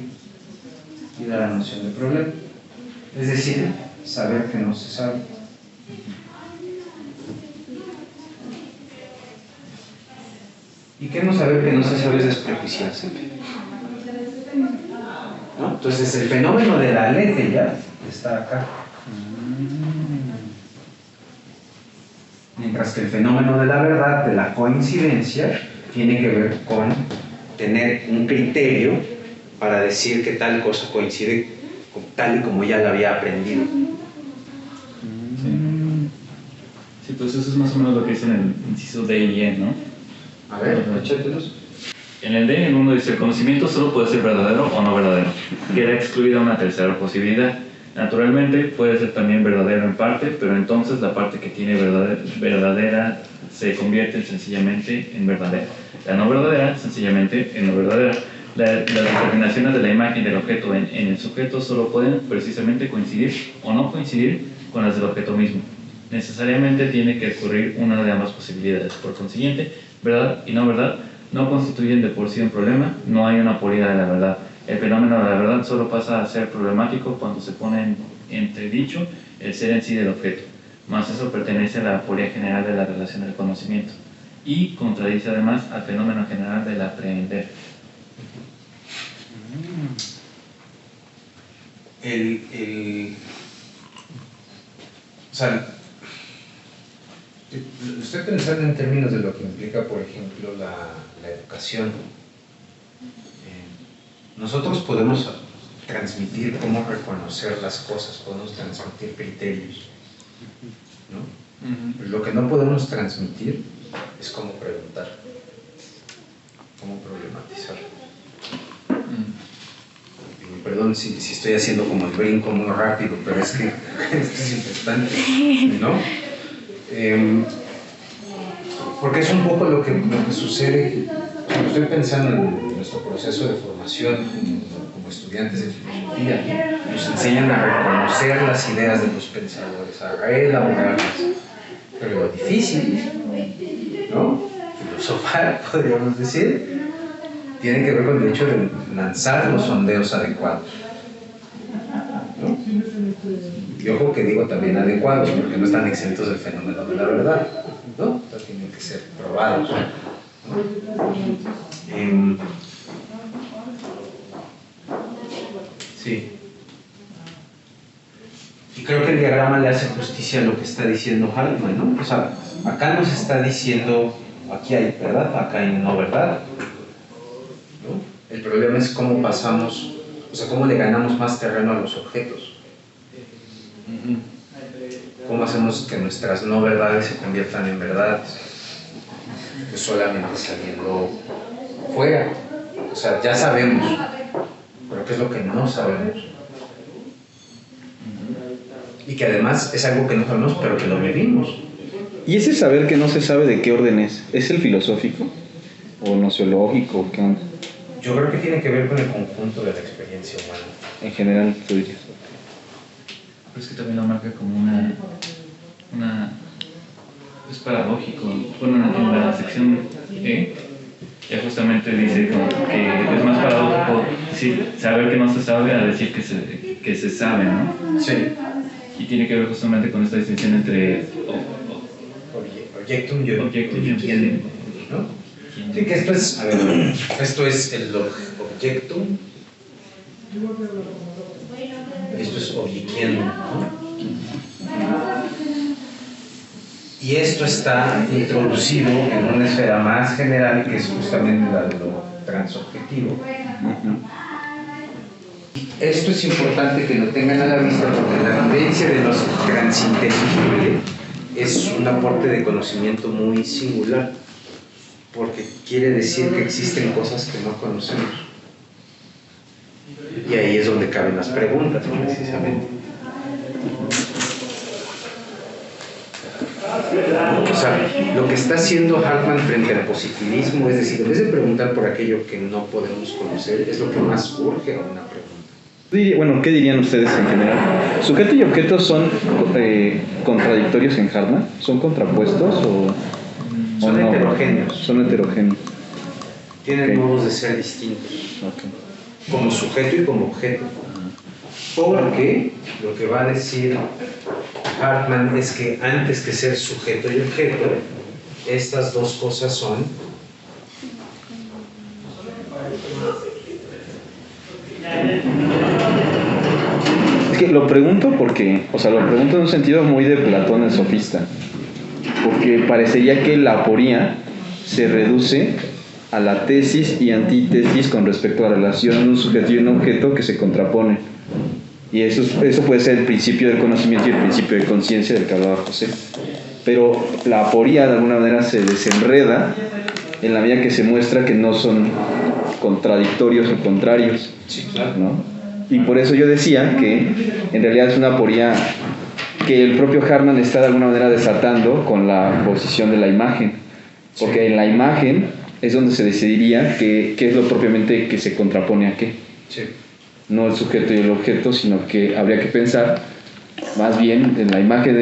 ir a la noción de problema, es decir, saber que no se sabe. ¿Y qué no saber que no se sabe es desprejuiciarse? ¿No? Entonces el fenómeno de la aletheia está acá. Mientras que el fenómeno de la verdad, de la coincidencia, tiene que ver con tener un criterio para decir que tal cosa coincide tal y como ya la había aprendido. Sí, pues eso es más o menos lo que dice en el inciso D y E, ¿no? A ver, échatelos. En el D, el 1 dice: el conocimiento solo puede ser verdadero o no verdadero. Queda excluida una tercera posibilidad. Naturalmente, puede ser también verdadero en parte, pero entonces la parte que tiene verdadera se convierte sencillamente en verdadera. La no verdadera, sencillamente, en no verdadera. Las determinaciones de la imagen del objeto en el sujeto solo pueden precisamente coincidir o no coincidir con las del objeto mismo. Necesariamente tiene que ocurrir una de ambas posibilidades. Por consiguiente, verdad y no verdad no constituyen de por sí un problema, no hay una aporía de la verdad. El fenómeno de la verdad solo pasa a ser problemático cuando se pone en entredicho el ser en sí del objeto, mas eso pertenece a la aporía general de la relación del conocimiento y contradice además al fenómeno general del aprehender. O sea, estoy pensando en términos de lo que implica, por ejemplo, la educación. Nosotros podemos transmitir cómo reconocer las cosas, podemos transmitir criterios, ¿no? Pero lo que no podemos transmitir es cómo preguntar, cómo problematizar. Perdón si estoy haciendo como el brinco muy rápido, pero es que esto es importante, ¿no? Porque es un poco lo que sucede cuando estoy pensando en nuestro proceso de formación como estudiantes de filosofía. Nos enseñan a reconocer las ideas de los pensadores, a reelaborarlas, pero lo difícil, ¿no? Filosofar, podríamos decir, tiene que ver con el hecho de lanzar los sondeos adecuados, ¿no? Y ojo que digo también adecuados, porque no están exentos del fenómeno de la verdad, ¿no? O sea, tienen que ser probados, ¿no? Sí. Y creo que el diagrama le hace justicia a lo que está diciendo Hartman, ¿no? O sea, acá nos está diciendo, aquí hay verdad, acá hay no verdad, ¿no? El problema es cómo pasamos, o sea, cómo le ganamos más terreno a los objetos. ¿Cómo hacemos que nuestras no verdades se conviertan en verdades? Pues solamente saliendo fuera. O sea, ya sabemos, pero ¿qué es lo que no sabemos? Y que además es algo que no sabemos, pero que lo vivimos. ¿Y ese saber que no se sabe de qué orden es? ¿Es el filosófico? ¿O nociológico? ¿Qué onda? Yo creo que tiene que ver con el conjunto de la experiencia humana. En general, tú dirías. Pero es que también lo marca como una es paradójico. Bueno, en la sección E ya justamente dice como que es más paradójico decir saber que no se sabe a decir que se sabe, ¿no? Sí. Y tiene que ver justamente con esta distinción entre objectum y objectum, ¿no? Sí, que esto es, a ver, esto es el objectum, esto es objiciendo, ¿no? Y esto está introducido en una esfera más general que es justamente la de lo transobjetivo. Esto es importante que lo tengan a la vista porque la vivencia de lo transinteligible es un aporte de conocimiento muy singular, porque quiere decir que existen cosas que no conocemos. Y ahí es donde caben las preguntas, precisamente. O sea, lo que está haciendo Hartman frente al positivismo, es decir, en vez de preguntar por aquello que no podemos conocer, es lo que más urge a una pregunta. Bueno, ¿qué dirían ustedes en general? ¿Sujeto y objeto son contradictorios en Hartman? ¿Son contrapuestos o son no? Heterogéneos. Son heterogéneos. Tienen modos de ser distintos. Como sujeto y como objeto. Porque lo que va a decir Hartman es que antes que ser sujeto y objeto, estas dos cosas son es que lo pregunto porque, o sea, lo pregunto en un sentido muy de Platón el sofista, porque parecería que la aporía se reduce a la tesis y antítesis con respecto a la relación de un sujeto y un objeto que se contraponen. Y eso puede ser el principio del conocimiento y el principio de conciencia del que hablaba José. Pero la aporía de alguna manera se desenreda en la medida que se muestra que no son contradictorios o contrarios. Sí, claro. ¿No? Y por eso yo decía que en realidad es una aporía que el propio Hartman está de alguna manera desatando con la posición de la imagen. Porque en la imagen es donde se decidiría qué es lo propiamente que se contrapone a qué. Sí. No el sujeto y el objeto, sino que habría que pensar más bien en la imagen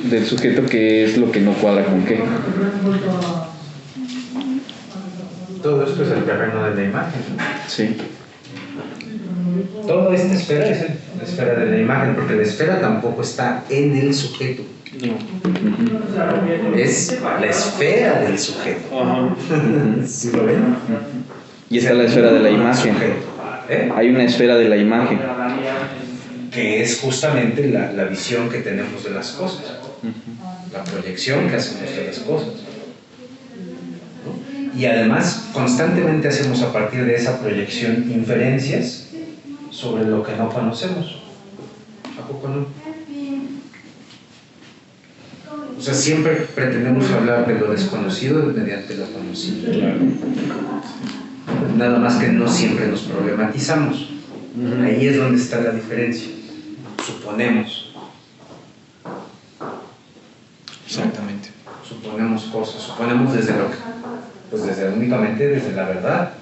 del sujeto qué es lo que no cuadra con qué. Todo esto es el terreno de la imagen. Sí. Toda esta esfera es la esfera de la imagen, porque la esfera tampoco está en el sujeto. No. Es la esfera del sujeto. ¿Sí lo ven? Y está la esfera de la imagen. Hay una esfera de la imagen. Que es justamente la visión que tenemos de las cosas. La proyección que hacemos de las cosas. ¿No? Y además, constantemente hacemos a partir de esa proyección inferencias sobre lo que no conocemos. ¿A poco no? O sea, siempre pretendemos hablar de lo desconocido mediante lo conocido. Claro. Nada más que no siempre nos problematizamos. Ahí es donde está la diferencia. Suponemos. Exactamente. Suponemos cosas. Suponemos desde lo que, pues únicamente desde la verdad.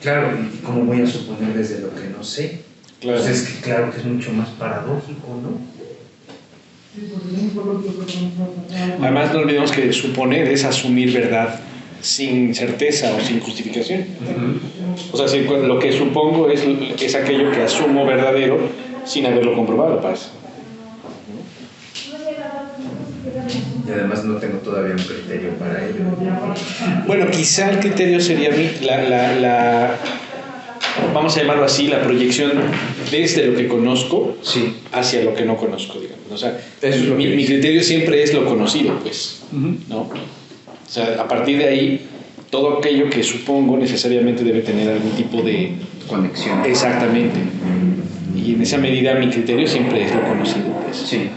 Claro, ¿y cómo voy a suponer desde lo que no sé? Claro. Pues es que claro que es mucho más paradójico, ¿no? Además, no olvidemos que suponer es asumir verdad sin certeza o sin justificación. O sea, si lo que supongo es aquello que asumo verdadero sin haberlo comprobado, pasa. Y además no tengo todavía un criterio para ello. Bueno, quizá el criterio sería vamos a llamarlo así, la proyección desde lo que conozco hacia lo que no conozco, digamos. O sea, mi criterio siempre es lo conocido, pues, ¿no? O sea, a partir de ahí, todo aquello que supongo necesariamente debe tener algún tipo de conexión. Exactamente. Y en esa medida mi criterio siempre es lo conocido, pues. Sí.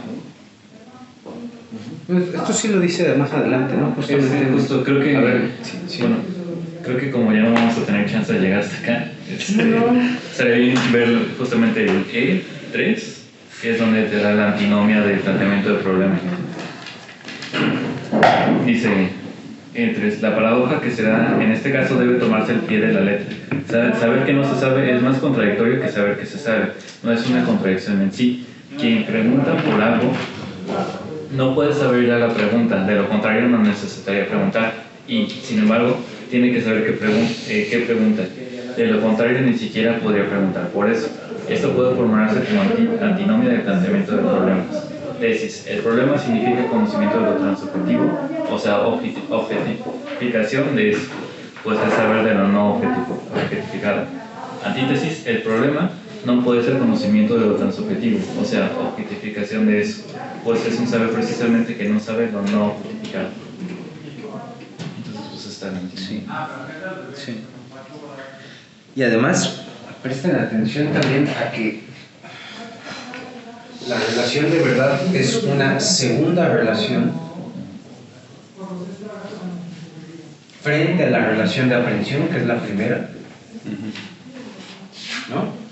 Esto sí lo dice más adelante, ¿no? Justo creo que, a ver, bueno, creo que como ya no vamos a tener chance de llegar hasta acá, sería bien ver justamente el E3, que es donde te da la antinomia del planteamiento del problema. Dice E3, la paradoja que se da en este caso debe tomarse al pie de la letra. Saber que no se sabe es más contradictorio que saber que se sabe. No es una contradicción en sí. Quien pregunta por algo no puede saber ya la pregunta, de lo contrario no necesitaría preguntar, y sin embargo tiene que saber qué pregunta. De lo contrario ni siquiera podría preguntar por eso. Esto puede formularse como antinomia del planteamiento de problemas. Tesis: el problema significa conocimiento de lo transubjetivo, o sea, objetificación de eso, pues es saber de lo no objetificado. Antítesis: el problema no puede ser conocimiento de lo transubjetivo, o sea, objetificación de eso, pues es un saber precisamente que no sabe lo no objetificado. Entonces, pues está en sí. Y además, presten atención también a que la relación de verdad es una segunda relación frente a la relación de aprehensión, que es la primera, ¿no?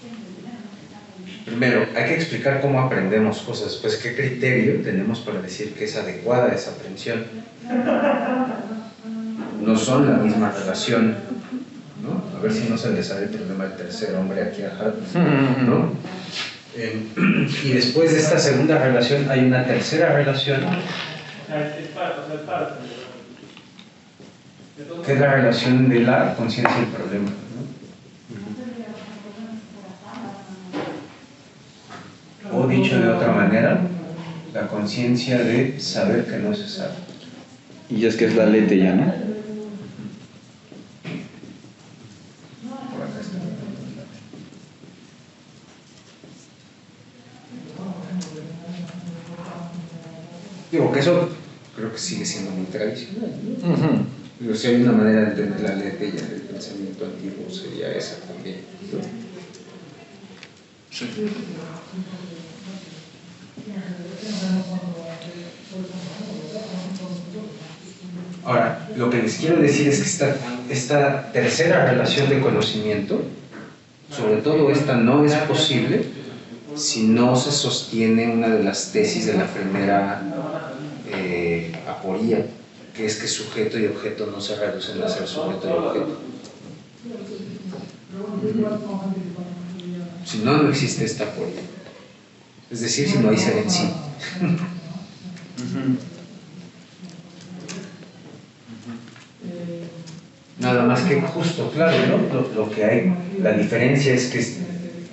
Primero, hay que explicar cómo aprendemos cosas, pues qué criterio tenemos para decir que es adecuada esa aprehensión. No son la misma relación, ¿no? A ver si no se le sale el problema del tercer hombre aquí a Hartman, ¿no? Y después de esta segunda relación hay una tercera relación, que es la relación de la conciencia del problema, ¿no? O dicho de otra manera, la conciencia de saber que no se sabe. Y es que es la lete ya, ¿no? Por acá está. Digo que eso creo que sigue siendo muy tradicional, ¿no? Pero si hay una manera de entender la lete ya del pensamiento antiguo sería esa también, ¿no? Sí. Ahora, lo que les quiero decir es que esta tercera relación de conocimiento, sobre todo esta, no es posible si no se sostiene una de las tesis de la primera aporía, que es que sujeto y objeto no se reducen a ser sujeto y objeto. Si no, no existe esta aporía. Es decir, si no hay ser en sí. Nada más que justo, claro, ¿no? Lo que hay, la diferencia es que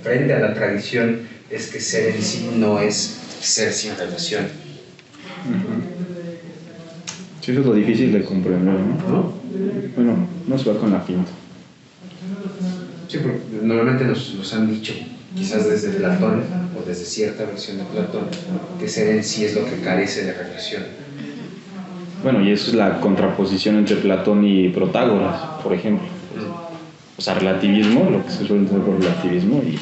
frente a la tradición es que ser en sí no es ser sin relación. Sí, eso es lo difícil de comprender, ¿no? Bueno, no se va con la pinta. Sí, porque normalmente nos han dicho, quizás desde Platón o desde cierta versión de Platón, que ser en sí es lo que carece de relación. Bueno, y eso es la contraposición entre Platón y Protágoras, por ejemplo. O sea, relativismo, lo que se suele entender por relativismo, y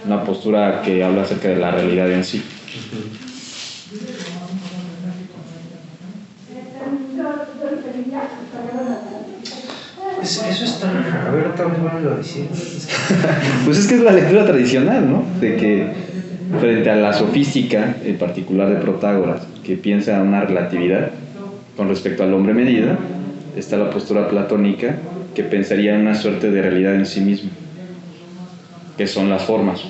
una postura que habla acerca de la realidad en sí. Eso está raro. A ver, otra vez me lo decía. Pues es que es la lectura tradicional, ¿no? De que frente a la sofística, en particular de Protágoras, que piensa en una relatividad con respecto al hombre medida, está la postura platónica que pensaría en una suerte de realidad en sí mismo, que son las formas. Sí.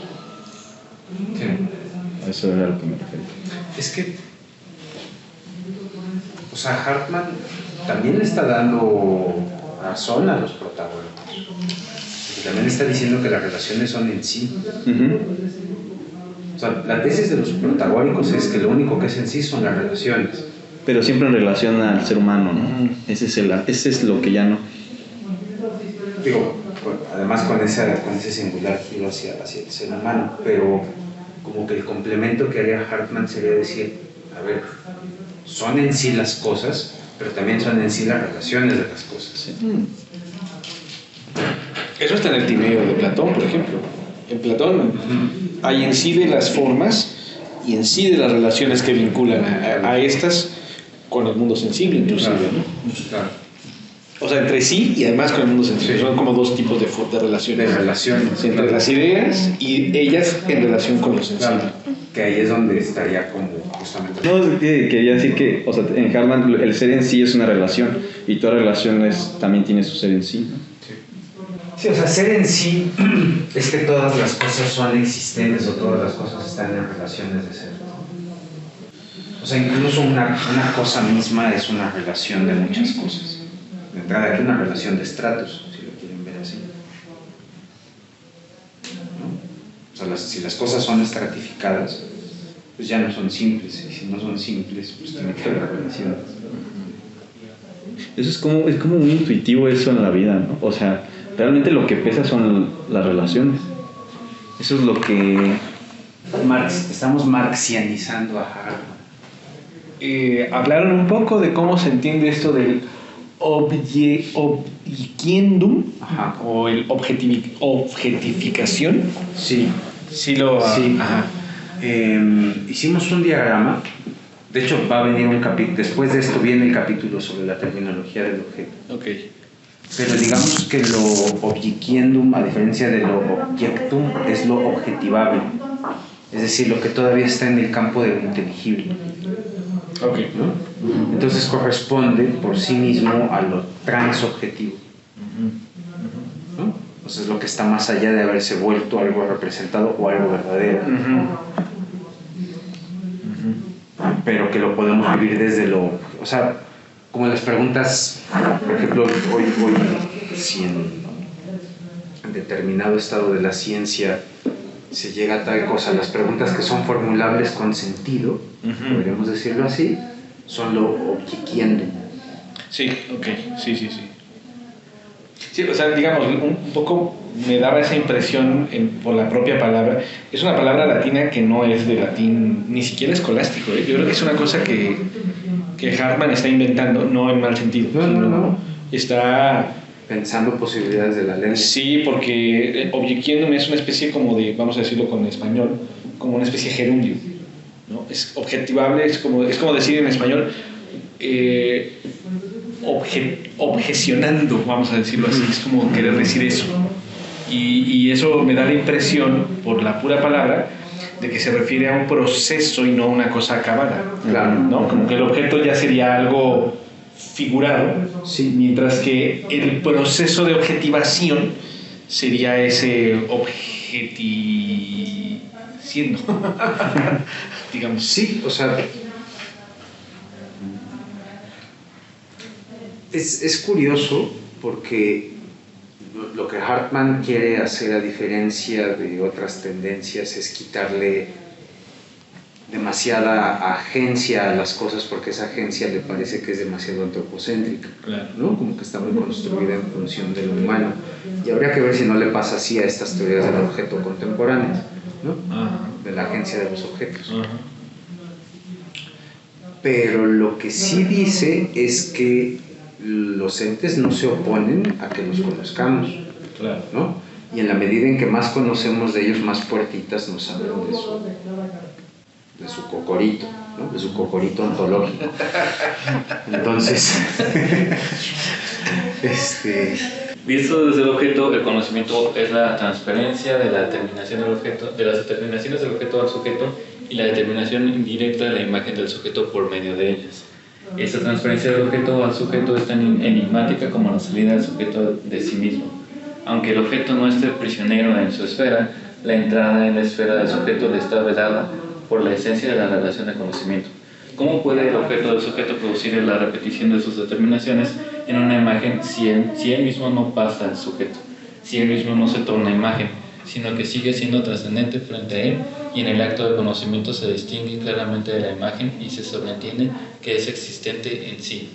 A eso era lo que me refiero. Es que, o sea, Hartman también le está dando razón a los protagónicos. Porque también está diciendo que las relaciones son en sí. O sea, la tesis de los protagónicos es que lo único que es en sí son las relaciones. Pero siempre en relación al ser humano, ¿no? Ese es lo que ya no. Digo, además con ese singular giro hacia el ser humano, pero como que el complemento que haría Hartman sería decir, a ver, son en sí las cosas, pero también son en sí las relaciones de las cosas. Sí. Eso está en el Timeo de Platón, por ejemplo. En Platón hay en sí de las formas y en sí de las relaciones que vinculan a estas con el mundo sensible, inclusive, ¿no? Claro. O sea, entre sí y además con el mundo sensible. Sí. Son como dos tipos de relaciones. De relaciones. Entre las ideas y ellas en relación con lo sensible. Claro, que ahí es donde estaría como justamente... No, quería decir que, o sea, en Hartman el ser en sí es una relación y toda relación también tiene su ser en sí, ¿no? Sí, o sea, ser en sí es que todas las cosas son existentes o todas las cosas están en relaciones de ser. O sea, incluso una cosa misma es una relación de muchas cosas. De entrada aquí una relación de estratos, si lo quieren ver así. ¿No? O sea, si las cosas son estratificadas, pues ya no son simples. Y si no son simples, pues tiene que haber relaciones. Eso es como muy intuitivo eso en la vida, ¿no? O sea, realmente lo que pesa son las relaciones. Eso es lo que... Estamos marxianizando a Hartman. Hablaron un poco de cómo se entiende esto del objequiendum o el objetificación. Sí. Sí lo... Sí. Ajá. hicimos un diagrama. De hecho, va a venir un capítulo, después de esto viene el capítulo sobre la terminología del objeto. Ok. Pero digamos que lo objiciendum, a diferencia de lo objectum, es lo objetivable. Es decir, lo que todavía está en el campo de lo inteligible. Ok. ¿No? Entonces corresponde por sí mismo a lo transobjetivo. ¿No? Entonces lo que está más allá de haberse vuelto algo representado o algo verdadero. Pero que lo podemos vivir desde lo... O sea, como las preguntas, por ejemplo, hoy si en determinado estado de la ciencia se llega a tal cosa, las preguntas que son formulables con sentido, podríamos decirlo así, son lo objiciendum. Sí, ok, sí. Sí, o sea, digamos, un poco me daba esa impresión por la propia palabra. Es una palabra latina que no es de latín, ni siquiera escolástico, ¿eh? Yo creo que es una cosa que Hartman está inventando, no en mal sentido. No. Está... Pensando posibilidades de la lengua. Sí, porque objiciendum es una especie como de, vamos a decirlo con español, como una especie de gerundio, ¿no? Es objetivable, es como decir en español... objecionando, vamos a decirlo así, es como querer decir eso, y eso me da la impresión, por la pura palabra, de que se refiere a un proceso y no a una cosa acabada. Claro. ¿No? Como que el objeto ya sería algo figurado, sí. Mientras que el proceso de objetivación sería ese siendo digamos. Sí, o sea, es curioso porque lo que Hartman quiere hacer, a diferencia de otras tendencias, es quitarle demasiada agencia a las cosas, porque esa agencia le parece que es demasiado antropocéntrica, claro, ¿no? Como que está muy construida en función de lo humano, y habría que ver si no le pasa así a estas teorías del objeto contemporáneas, ¿no? De la agencia de los objetos. Pero lo que sí dice es que los entes no se oponen a que los conozcamos, claro, ¿no? Y en la medida en que más conocemos de ellos, más puertitas nos abren de su cocorito, ¿no? De su cocorito ontológico. Entonces, Visto desde el objeto, el conocimiento es la transferencia de la determinación del objeto, de las determinaciones del objeto al sujeto, y la determinación indirecta de la imagen del sujeto por medio de ellas. Esta transferencia del objeto al sujeto es tan enigmática como la salida del sujeto de sí mismo. Aunque el objeto no esté prisionero en su esfera, la entrada en la esfera del sujeto le está vedada por la esencia de la relación de conocimiento. ¿Cómo puede el objeto del sujeto producir la repetición de sus determinaciones en una imagen si él mismo no pasa al sujeto, si él mismo no se torna imagen, sino que sigue siendo trascendente frente a él, y en el acto de conocimiento se distingue claramente de la imagen y se sobreentiende que es existente en sí?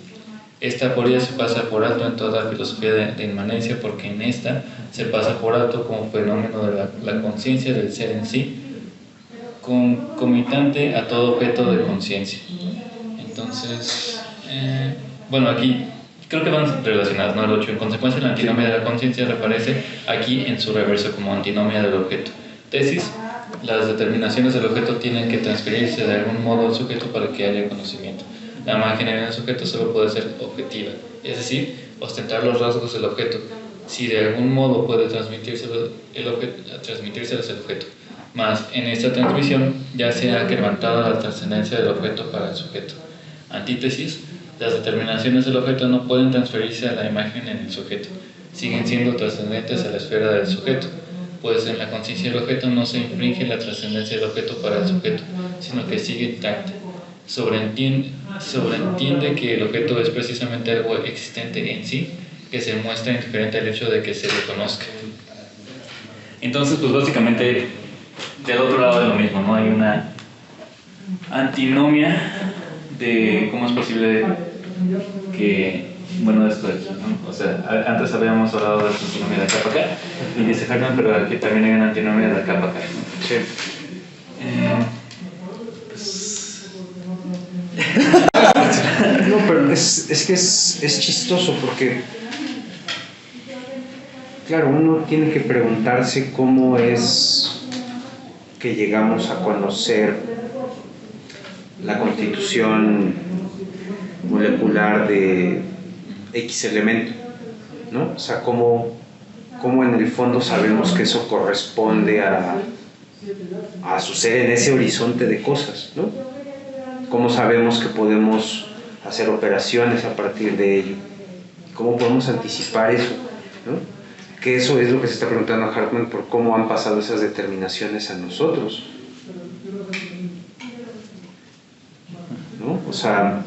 Esta aporia se pasa por alto en toda filosofía de inmanencia, porque en esta se pasa por alto como fenómeno de la conciencia del ser en sí, concomitante a todo objeto de conciencia. Entonces, bueno, aquí creo que van relacionadas, ¿no? El 8, en consecuencia, la antinomia de la conciencia reaparece aquí en su reverso como antinomia del objeto. Tesis: las determinaciones del objeto tienen que transferirse de algún modo al sujeto para que haya conocimiento. La imagen en el sujeto solo puede ser objetiva, es decir, ostentar los rasgos del objeto, si de algún modo puede transmitírselos el objeto. Mas en esta transmisión ya se ha quebrantado la trascendencia del objeto para el sujeto. Antítesis: las determinaciones del objeto no pueden transferirse a la imagen en el sujeto, siguen siendo trascendentes a la esfera del sujeto, pues en la conciencia del objeto no se infringe la trascendencia del objeto para el sujeto, sino que sigue intacta. Sobreentiende que el objeto es precisamente algo existente en sí, que se muestra indiferente al hecho de que se le conozca. Entonces, pues básicamente, del otro lado de lo mismo, ¿no? Hay una antinomia de cómo es posible que, bueno, esto es, ¿no? O sea, antes habíamos hablado de la antinomia de acá para acá, y dice Hartman, pero aquí también hay una antinomia de acá para acá, ¿no? Sí. No, pero es que es chistoso porque, claro, uno tiene que preguntarse cómo es que llegamos a conocer la constitución molecular de X elemento, ¿no? O sea, cómo en el fondo sabemos que eso corresponde a suceder en ese horizonte de cosas, ¿no? Cómo sabemos que podemos hacer operaciones a partir de ello, cómo podemos anticipar eso, ¿no? Que eso es lo que se está preguntando a Hartman por cómo han pasado esas determinaciones a nosotros, ¿no? O sea,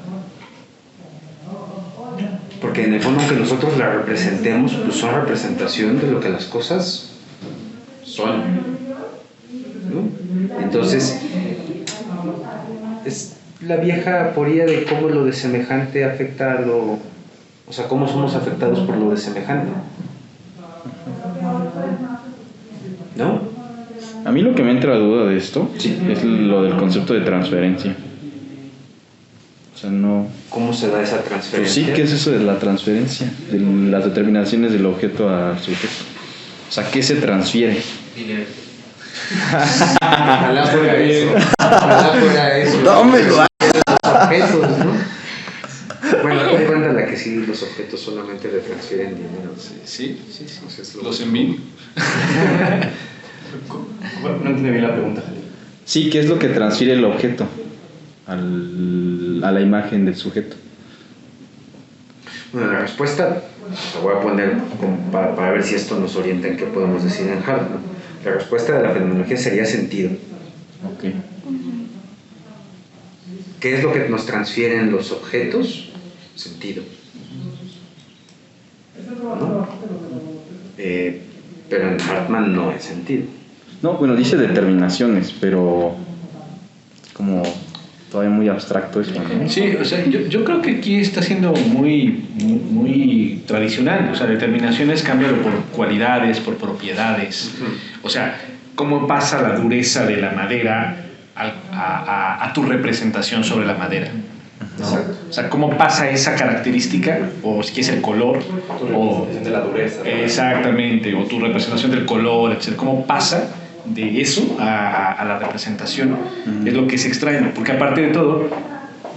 porque en el fondo, aunque nosotros la representemos, pues son representación de lo que las cosas son, ¿no? Entonces, es la vieja aporía de cómo lo de semejante afecta a lo... O sea, cómo somos afectados por lo de semejante, ¿no? A mí lo que me entra a duda de esto es lo del concepto de transferencia. O sea, no... ¿Cómo se da esa Pues transferencia? sí, ¿qué es eso de la transferencia? De las determinaciones del objeto al sujeto. O sea, ¿qué se transfiere? Dinero. Ojalá fuera eso. Ojalá fuera eso. No me lo Los objetos, ¿no? Bueno, hay cuenta la que sí, los objetos solamente le transfieren dinero. Sí. O sea, es lo Los envío. No entendí bien la pregunta. Sí, ¿qué es lo que transfiere el objeto a la imagen del sujeto? Bueno, la respuesta la voy a poner para ver si esto nos orienta en qué podemos decir en Hartman. La respuesta de la fenomenología sería sentido. Ok. ¿Qué es lo que nos transfieren los objetos? Sentido. ¿No? Pero en Hartman no es sentido. No, bueno, dice determinaciones, pero es como todavía muy abstracto eso, ¿no? Sí, o sea, yo creo que aquí está siendo muy tradicional. O sea, determinaciones, cámbialo por cualidades, por propiedades. O sea, cómo pasa la dureza de la madera a tu representación sobre la madera, ¿no? O sea, cómo pasa esa característica, o si es el color, o de la dureza, ¿no? Exactamente, o tu representación del color, etc. Cómo pasa de eso a la representación, es lo que es extraño, porque aparte de todo,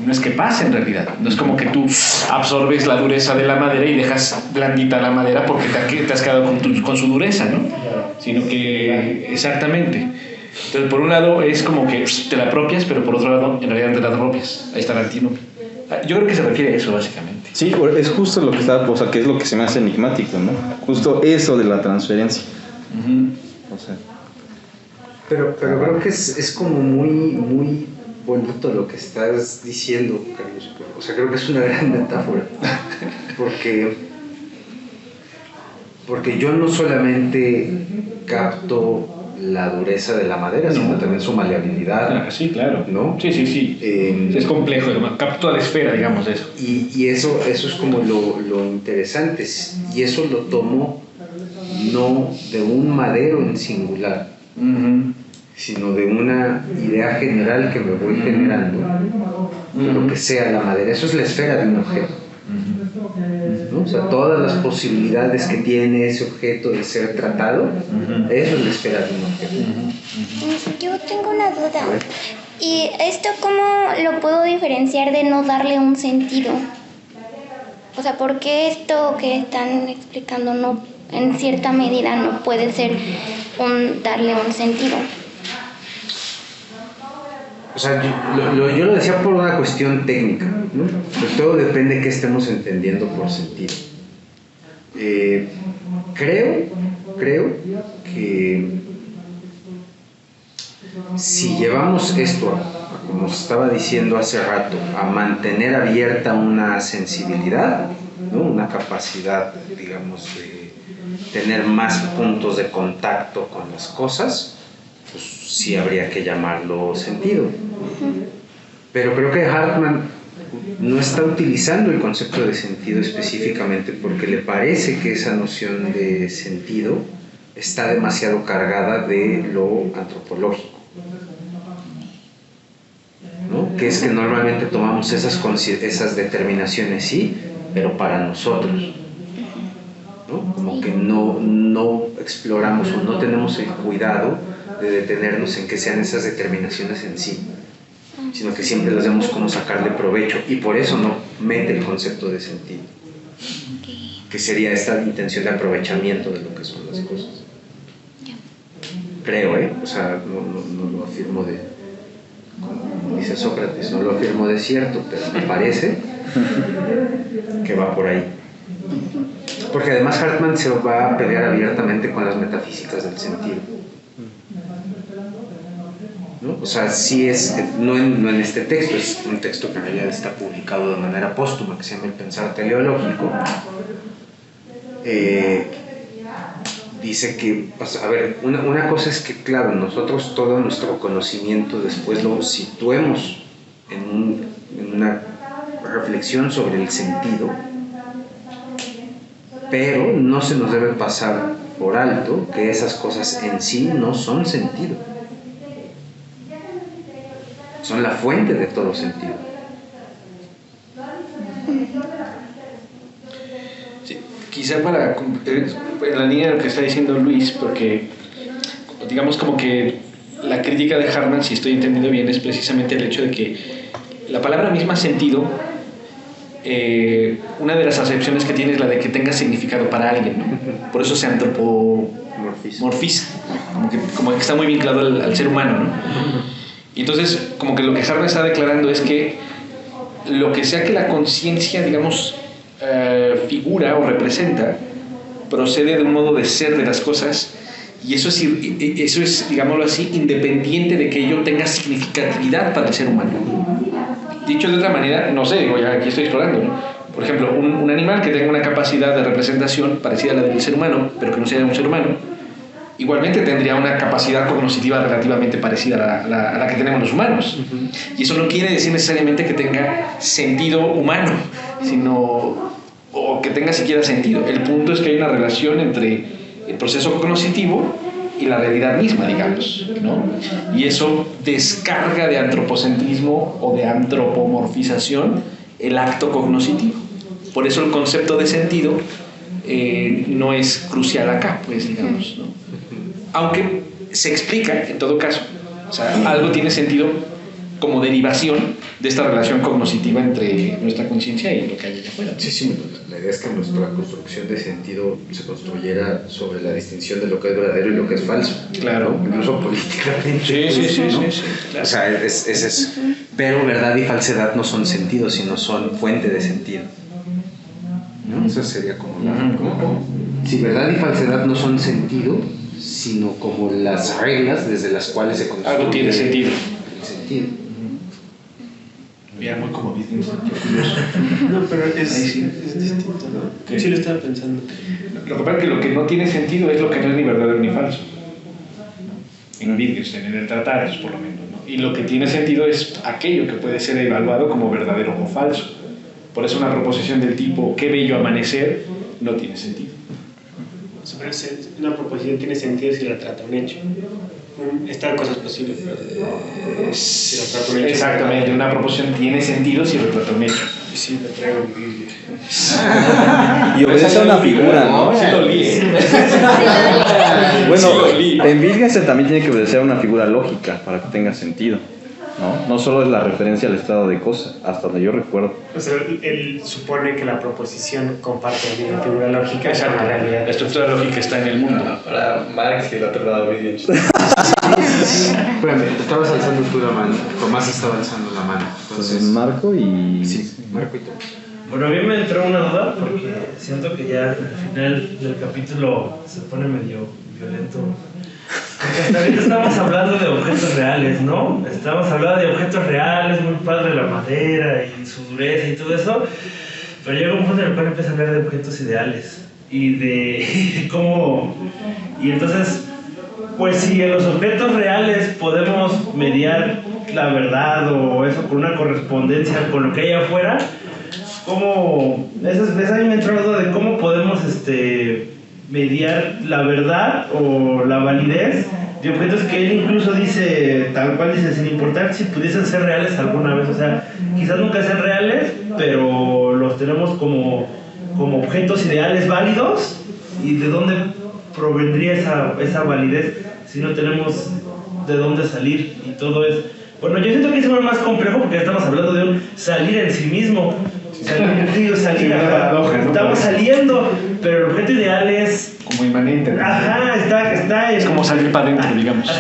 no es que pase en realidad, no es como que tú absorbes la dureza de la madera y dejas blandita la madera porque te has quedado con su dureza, ¿no? Sino que, exactamente. Entonces, por un lado es como que te la apropias, pero por otro lado, en realidad no te la apropias. Ahí está el antínomo. Yo creo que se refiere a eso, básicamente. Sí, es justo lo que está, o sea, que es lo que se me hace enigmático, ¿no? Justo eso de la transferencia. O sea, Pero creo que es como muy bonito lo que estás diciendo, Carlos. O sea, creo que es una gran metáfora. Porque yo no solamente capto la dureza de la madera, sino también su maleabilidad. Sí, claro. ¿No? Sí. Es complejo, capto la esfera, digamos, de eso. Y eso es como lo interesante. Y eso lo tomo no de un madero en singular, sino de una idea general que me voy generando de lo que sea la madera. Eso es la esfera de un objeto, ¿no? O sea, todas las posibilidades que tiene ese objeto de ser tratado, eso es la esfera de un objeto. Yo tengo una duda. ¿Y esto cómo lo puedo diferenciar de no darle un sentido? O sea, ¿por qué esto que están explicando no, en cierta medida no puede ser darle un sentido? O sea, yo lo decía por una cuestión técnica, ¿no? Pero todo depende de qué estemos entendiendo por sentido. Creo que si llevamos esto, como os estaba diciendo hace rato, a mantener abierta una sensibilidad, ¿no? Una capacidad, digamos, de tener más puntos de contacto con las cosas, pues sí habría que llamarlo sentido. Pero creo que Hartman no está utilizando el concepto de sentido específicamente porque le parece que esa noción de sentido está demasiado cargada de lo antropológico, ¿no? Que es que normalmente tomamos esas determinaciones, sí, pero para nosotros, ¿no? Como que no no exploramos o no tenemos el cuidado de detenernos en que sean esas determinaciones en sí, sino que siempre las vemos como sacarle provecho, y por eso no mete el concepto de sentido, que sería esta intención de aprovechamiento de lo que son las cosas. Creo, o sea, no lo afirmo de, como dice Sócrates, no lo afirmo de cierto, pero me parece que va por ahí. Porque además Hartman se va a pelear abiertamente con las metafísicas del sentido, ¿no? O sea, sí es, no en este texto, es un texto que en realidad está publicado de manera póstuma, que se llama El pensar teleológico. Dice que, pues, a ver, una cosa es que, claro, nosotros todo nuestro conocimiento después lo situemos en una reflexión sobre el sentido, pero no se nos debe pasar por alto que esas cosas en sí no son sentido, son la fuente de todo sentido. Sí, quizá para en la línea de lo que está diciendo Luis, porque digamos como que la crítica de Hartman, si estoy entendiendo bien, es precisamente el hecho de que la palabra misma sentido, una de las acepciones que tiene es la de que tenga significado para alguien, ¿no? Por eso se antropomorfiza, como que está muy vinculado al ser humano, ¿no? Y entonces, como que lo que Hartman está declarando es que lo que sea que la conciencia, digamos, figura o representa, procede de un modo de ser de las cosas, y eso es, digámoslo así, independiente de que ello tenga significatividad para el ser humano. Dicho de otra manera, no sé, digo, ya aquí estoy explorando, ¿no? Por ejemplo, un animal que tenga una capacidad de representación parecida a la del ser humano, pero que no sea un ser humano, igualmente tendría una capacidad cognitiva relativamente parecida a la que tenemos los humanos. Y eso no quiere decir necesariamente que tenga sentido humano, o que tenga siquiera sentido. El punto es que hay una relación entre el proceso cognitivo y la realidad misma, digamos, ¿no? Y eso descarga de antropocentrismo o de antropomorfización el acto cognitivo. Por eso el concepto de sentido no es crucial acá, pues, digamos, ¿no? Aunque se explica, en todo caso, o sea, algo tiene sentido como derivación de esta relación cognitiva entre nuestra conciencia y lo que hay allá afuera. Sí. La idea es que nuestra construcción de sentido se construyera sobre la distinción de lo que es verdadero y lo que es falso. Claro. ¿No? Incluso políticamente. Sí, ¿no? claro. O sea, es pero verdad y falsedad no son sentido, sino son fuente de sentido, ¿no? Eso sería como si verdad y falsedad no son sentido, sino como las reglas desde las cuales se construye. Algo tiene sentido. El sentido. Mira, muy como bien. No, pero es distinto, ¿no? ¿Qué? Sí lo estaba pensando. Lo que pasa es que lo que no tiene sentido es lo que no es ni verdadero ni falso. En Wittgenstein, en el Tratados, por lo menos, ¿no? Y lo que tiene sentido es aquello que puede ser evaluado como verdadero o falso. Por eso una proposición del tipo "qué bello amanecer" no tiene sentido. Una proposición tiene sentido si la trata un hecho. Están cosas posibles, pero si la trata un hecho. Exactamente, una proposición tiene sentido si lo trata un hecho. Sí, me traigo mi Biblia. Y obedece a una figura, ¿no? Sí lo leí. Bueno, Sí lo leí. en Wittgenstein también tiene que obedecer a una figura lógica para que tenga sentido, ¿no? No solo es la referencia al estado de cosas, hasta donde yo recuerdo. O sea, él supone que la proposición comparte la figura lógica con la realidad. La estructura lógica está en el mundo. Para Marx y el otro lado Wittgenstein. Espérame, estabas alzando tú la mano. Tomás estaba alzando la mano. Entonces, Marco y... Sí, Marco y tú. Bueno, a mí me entró una duda porque siento que ya al final del capítulo se pone medio violento. Porque hasta ahorita estamos hablando de objetos reales, ¿no? Estamos hablando de objetos reales, muy padre la madera y su dureza y todo eso. Pero llega un punto en el cual empieza a hablar de objetos ideales y de cómo... Y entonces, pues si en los objetos reales podemos mediar la verdad o eso con una correspondencia con lo que hay afuera, ¿cómo? Esa a mí me entró la duda de cómo podemos mediar la verdad o la validez de objetos que él incluso dice, tal cual dice, sin importar si pudiesen ser reales alguna vez. O sea, quizás nunca sean reales, pero los tenemos como objetos ideales válidos. ¿Y de dónde provendría esa validez si no tenemos de dónde salir? Y todo es... Bueno, yo siento que es más complejo porque estamos hablando de un salir en sí mismo. Salir, paradoja, ¿no? Estamos saliendo, pero el objeto ideal es... Como inmanente, ¿no? Ajá, está es como salir para adentro, digamos.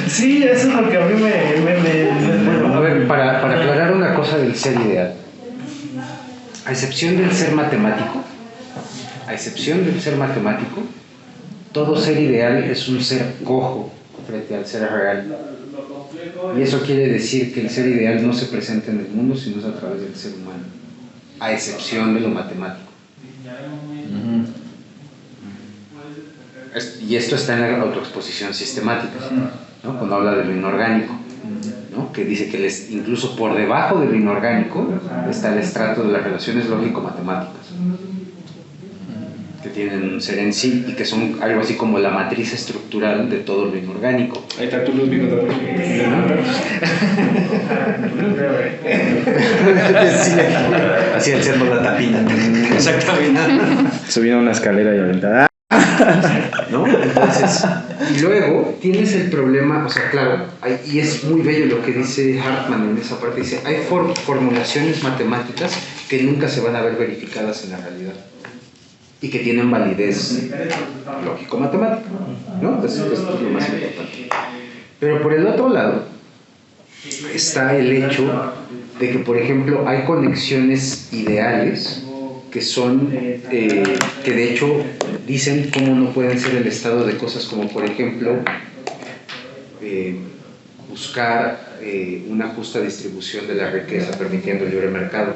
Sí, eso es lo que a mí me Bueno, a ver, para aclarar una cosa del ser ideal. A excepción del ser matemático, todo ser ideal es un ser cojo frente al ser real. Y eso quiere decir que el ser ideal no se presenta en el mundo, sino es a través del ser humano, a excepción de lo matemático. Y esto está en la autoexposición sistemática, ¿no? Cuando habla de lo inorgánico, ¿no? Que dice que incluso por debajo de lo inorgánico está el estrato de las relaciones lógico-matemáticas, que tienen un ser en sí y que son algo así como la matriz estructural de todo lo inorgánico. Ahí está tu luz, Así haciendo la tapita. Exactamente. Subiendo una escalera y aventada. ¿No? Entonces, y luego tienes el problema, o sea, claro, y es muy bello lo que dice Hartman en esa parte, dice, hay formulaciones matemáticas que nunca se van a ver verificadas en la realidad y que tienen validez lógico-matemática, ¿no? Eso es lo más importante. Pero por el otro lado está el hecho de que, por ejemplo, hay conexiones ideales que son, que de hecho dicen cómo no pueden ser el estado de cosas, como por ejemplo buscar una justa distribución de la riqueza permitiendo el libre mercado.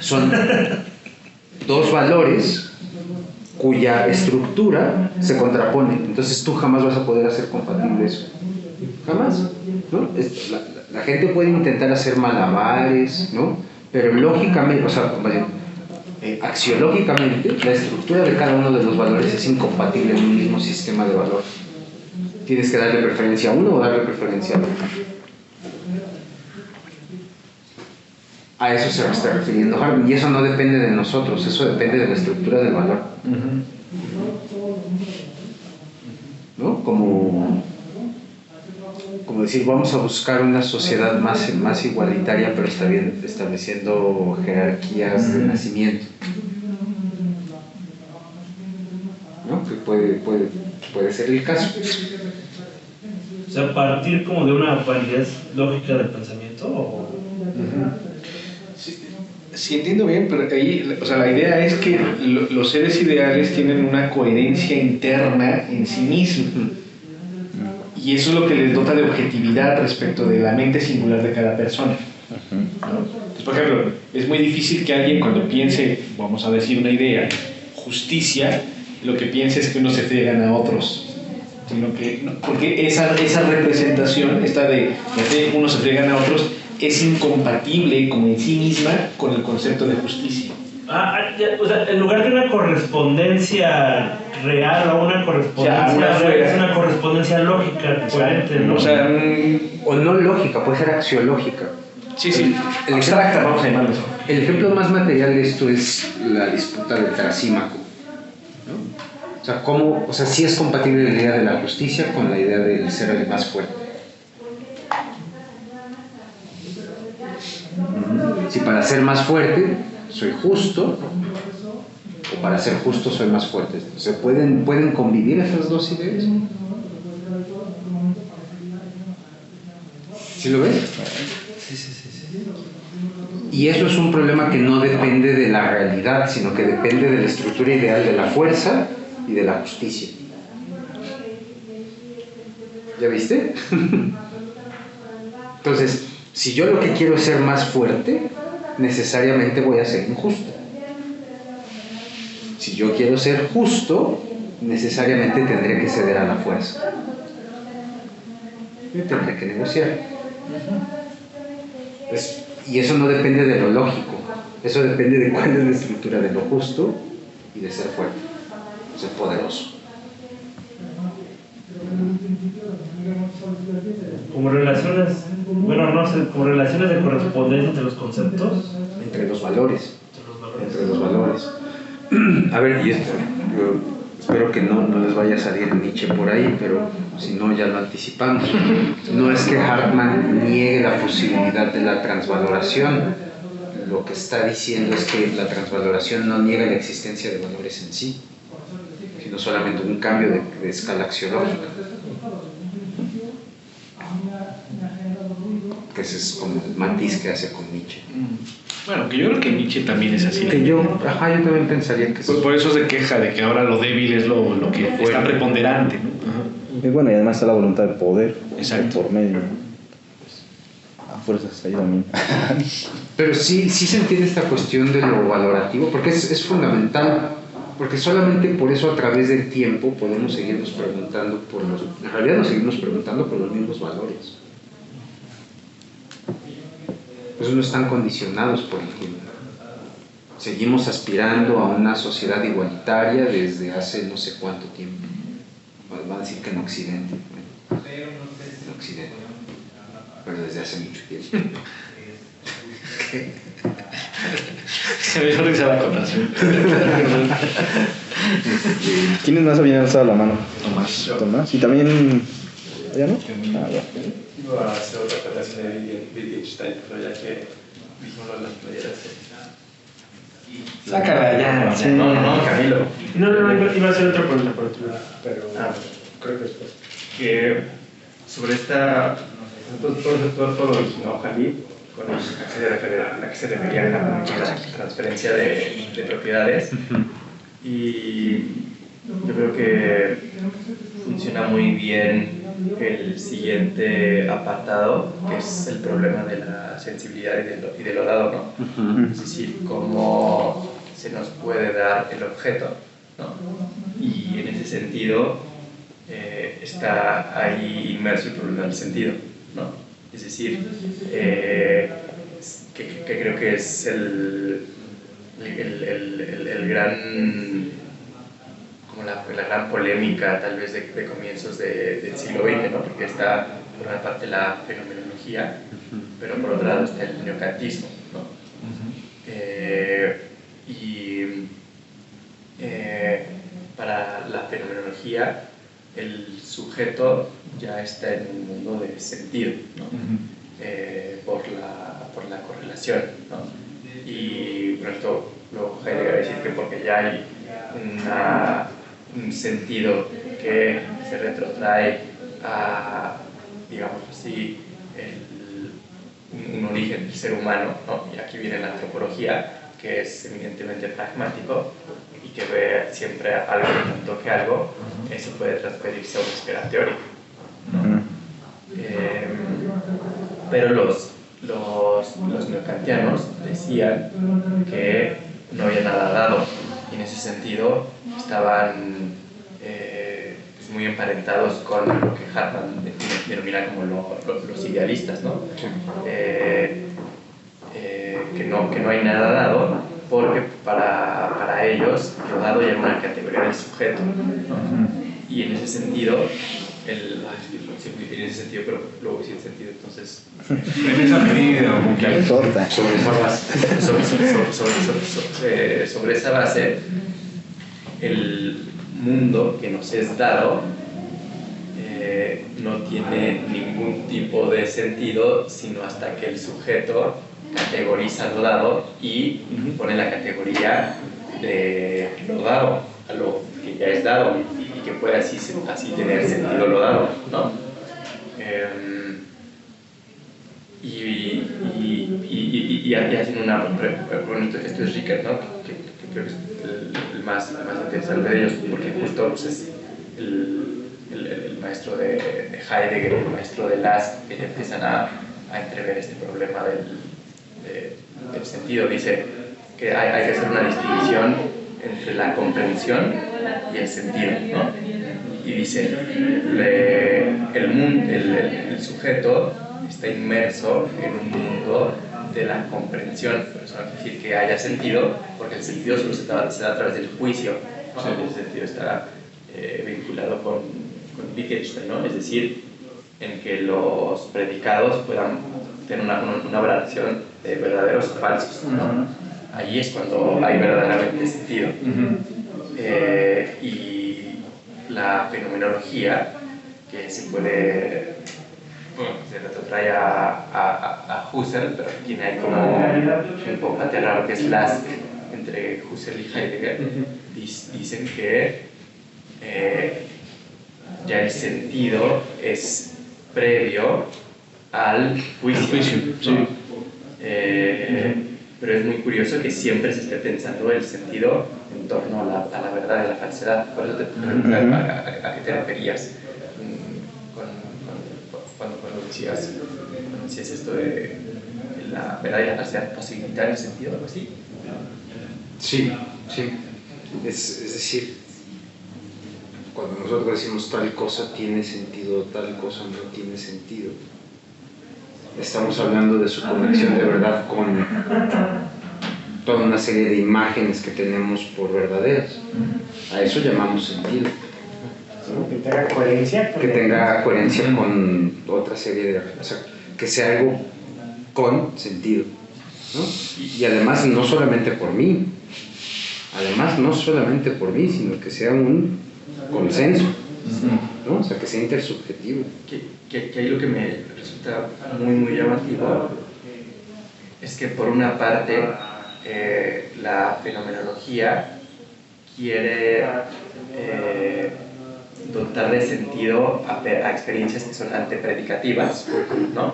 Son dos valores cuya estructura se contrapone, entonces tú jamás vas a poder hacer compatible eso, jamás, ¿no? La gente puede intentar hacer malabares, ¿no? Pero lógicamente, o sea, axiológicamente, la estructura de cada uno de los valores es incompatible en un mismo sistema de valor. Tienes que darle preferencia a uno o darle preferencia al otro. A eso se está refiriendo Hartman, y eso no depende de nosotros, eso depende de la estructura del valor. ¿No? Como decir, vamos a buscar una sociedad más igualitaria, pero está bien estableciendo jerarquías de nacimiento, ¿no? Que puede ser el caso. O sea, partir como de una validez lógica del pensamiento o... Sí, entiendo bien, pero ahí, o sea, la idea es que los seres ideales tienen una coherencia interna en sí mismos. Y eso es lo que les dota de objetividad respecto de la mente singular de cada persona, ¿no? Entonces, por ejemplo, es muy difícil que alguien cuando piense, vamos a decir una idea, justicia, lo que piense es que unos se friegan a otros, sino que, no, porque esa representación, esta de que unos se friegan a otros, es incompatible como en sí misma con el concepto de justicia. O sea, en lugar de una correspondencia real o una correspondencia real, es una correspondencia lógica, coherente, ¿no? O sea, o no lógica, puede ser axiológica. Sí, abstracta, vamos a llamarlo eso. El ejemplo más material de esto es la disputa del Trasímaco, ¿no? O sea, sí es compatible la idea de la justicia con la idea del ser el más fuerte. Si para ser más fuerte soy justo, o para ser justo soy más fuerte, ¿se pueden convivir esas dos ideas? ¿Sí lo ves? Sí. Y eso es un problema que no depende de la realidad, sino que depende de la estructura ideal de la fuerza y de la justicia. ¿Ya viste? Entonces, si yo lo que quiero es ser más fuerte, necesariamente voy a ser injusto. Si yo quiero ser justo, necesariamente tendré que ceder a la fuerza. Y tendré que negociar. Y eso no depende de lo lógico, eso depende de cuál es la estructura de lo justo y de ser fuerte, ser poderoso. Como relaciones, bueno, no sé, como relaciones de correspondencia entre los conceptos. Entre los valores. A ver, y esto, espero que no les vaya a salir Nietzsche por ahí, pero si no ya lo anticipamos. No es que Hartmann niegue la posibilidad de la transvaloración, lo que está diciendo es que la transvaloración no niega la existencia de valores en sí, sino solamente un cambio de escala axiológica. Que ese es como el matiz que hace con Nietzsche. Bueno, que yo creo que Nietzsche también es así. Yo también pensaría que por eso se queja de que ahora lo débil es lo que está preponderante, ¿no? Y bueno, y además está la voluntad de poder. Exacto. Por medio. Pues, a fuerzas ahí también. Pero sí se entiende esta cuestión de lo valorativo, porque es fundamental, porque solamente por eso a través del tiempo podemos seguirnos preguntando en realidad nos seguimos preguntando por los mismos valores. Pues no están condicionados por el tiempo. Seguimos aspirando a una sociedad igualitaria desde hace no sé cuánto tiempo. Van a decir que en Occidente. Bueno, en Occidente. Pero desde hace mucho tiempo. Se me dio risa la contación. ¿Quiénes más habían alzado la mano? Tomás. Y también... ¿Ya no? Bueno. Iba a hacer otra relación de Wittgenstein, pero ya que dijimos lo de las playeras. Sácala ya. Sí. No, Camilo. No, iba a hacer otra pregunta por otro lado, pero creo que después. Que sobre esta. Todo lo originó Jalí, con la que se refería a la transferencia de propiedades. Y yo creo que funciona muy bien el siguiente apartado, que es el problema de la sensibilidad y de lo dado, ¿no? Es decir, cómo se nos puede dar el objeto, ¿no? Y en ese sentido está ahí inmerso el problema del sentido, ¿no? Es decir, que creo que es el gran... como la gran polémica tal vez de comienzos del siglo XX, ¿no? Porque está por una parte la fenomenología, pero por otro lado está el neocantismo, ¿no? Para la fenomenología el sujeto ya está en un mundo de sentido, ¿no? Por la correlación, ¿no? Y por esto luego Heidegger va a decir que porque ya hay un sentido que se retrotrae a, digamos así, un origen del ser humano, ¿no? Y aquí viene la antropología, que es eminentemente pragmático y que ve siempre algo en tanto que algo, eso puede transferirse a una esfera teórica, ¿no? Pero los neokantianos decían que no había nada dado, y en ese sentido estaban pues muy emparentados con lo que Hartmann denomina como los idealistas, ¿no? Que no hay nada dado, porque para ellos lo dado ya era una categoría del sujeto, ¿no? Y en ese sentido en ese sentido, pero luego sin sentido, entonces En esa medida, sobre esa base, el mundo que nos es dado no tiene ningún tipo de sentido, sino hasta que el sujeto categoriza lo dado y pone la categoría de lo dado a lo que ya es dado, y que puede así tener sentido lo dado, ¿no? Y hacen una... Bueno, esto es Rickert, ¿no? Que creo que es el más interesante de ellos, porque justo pues, es el maestro de Heidegger, el maestro de Last, que ya empiezan a entrever este problema del sentido. Dice que hay que hacer una distinción entre la comprensión y el sentido, ¿no? Y dice, el sujeto está inmerso en un mundo de la comprensión, pero eso no quiere decir que haya sentido, porque el sentido solo se da a través del juicio, ¿no? En ese sentido está vinculado con Wittgenstein, ¿no? Es decir, en que los predicados puedan tener una valoración de verdaderos o falsos, ¿no? Ahí es cuando hay verdaderamente sentido. Y la fenomenología, que se puede, bueno, se retrotrae a Husserl, pero tiene ahí como un poco raro que es Lask entre Husserl y Heidegger. Dicen que ya el sentido es previo al juicio. ¿No? Pero es muy curioso que siempre se esté pensando el sentido en torno a la verdad y la falsedad. Por eso te preguntaba a qué te referías cuando decías esto de la verdad y la falsedad, posibilitar el sentido, algo así. Sí. Es decir, cuando nosotros decimos tal cosa tiene sentido, tal cosa no tiene sentido, estamos hablando de su conexión de verdad con toda una serie de imágenes que tenemos por verdaderas. A eso llamamos sentido. ¿No? Que tenga coherencia. Que tenga coherencia con otra serie de... O sea, que sea algo con sentido, ¿no? Y además no solamente por mí, sino que sea un consenso, ¿no? O sea, que sea intersubjetivo. Que ahí lo que me resulta muy llamativo es que por una parte la fenomenología quiere dotar de sentido a experiencias que son antepredicativas, ¿no?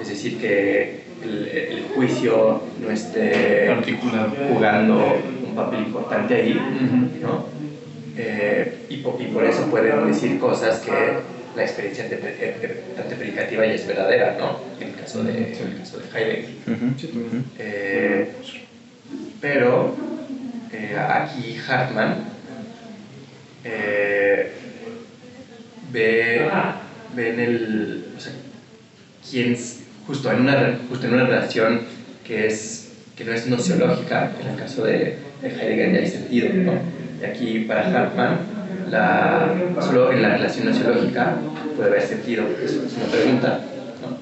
Es decir, que el juicio no esté jugando un papel importante ahí, ¿no? Y por eso pueden decir cosas que la experiencia antepredicativa ya es verdadera, ¿no? En el caso de Heidegger. Pero aquí Hartmann ve en el... O sea, justo en una relación que no es nociológica, en el caso de Heidegger ya hay sentido, ¿no? Y aquí para Hartmann, solo en la relación nociológica puede haber sentido, es una pregunta, ¿no?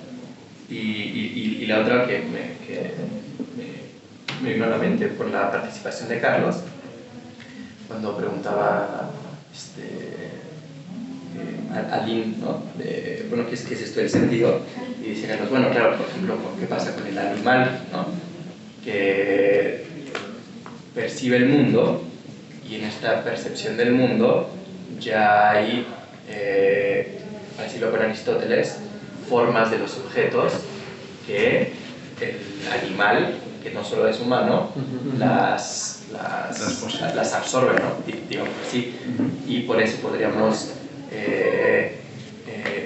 Y la otra que me vino a la mente por la participación de Carlos, cuando preguntaba a Lynn, ¿no? Bueno, ¿qué es esto del sentido? Y dice Carlos, bueno, claro, por ejemplo, ¿qué pasa con el animal, ¿no? Que percibe el mundo, y en esta percepción del mundo ya hay, para decirlo con Aristóteles, formas de los objetos que el animal, que no solo es humano, las absorbe, ¿no? Digamos así. Y por eso podríamos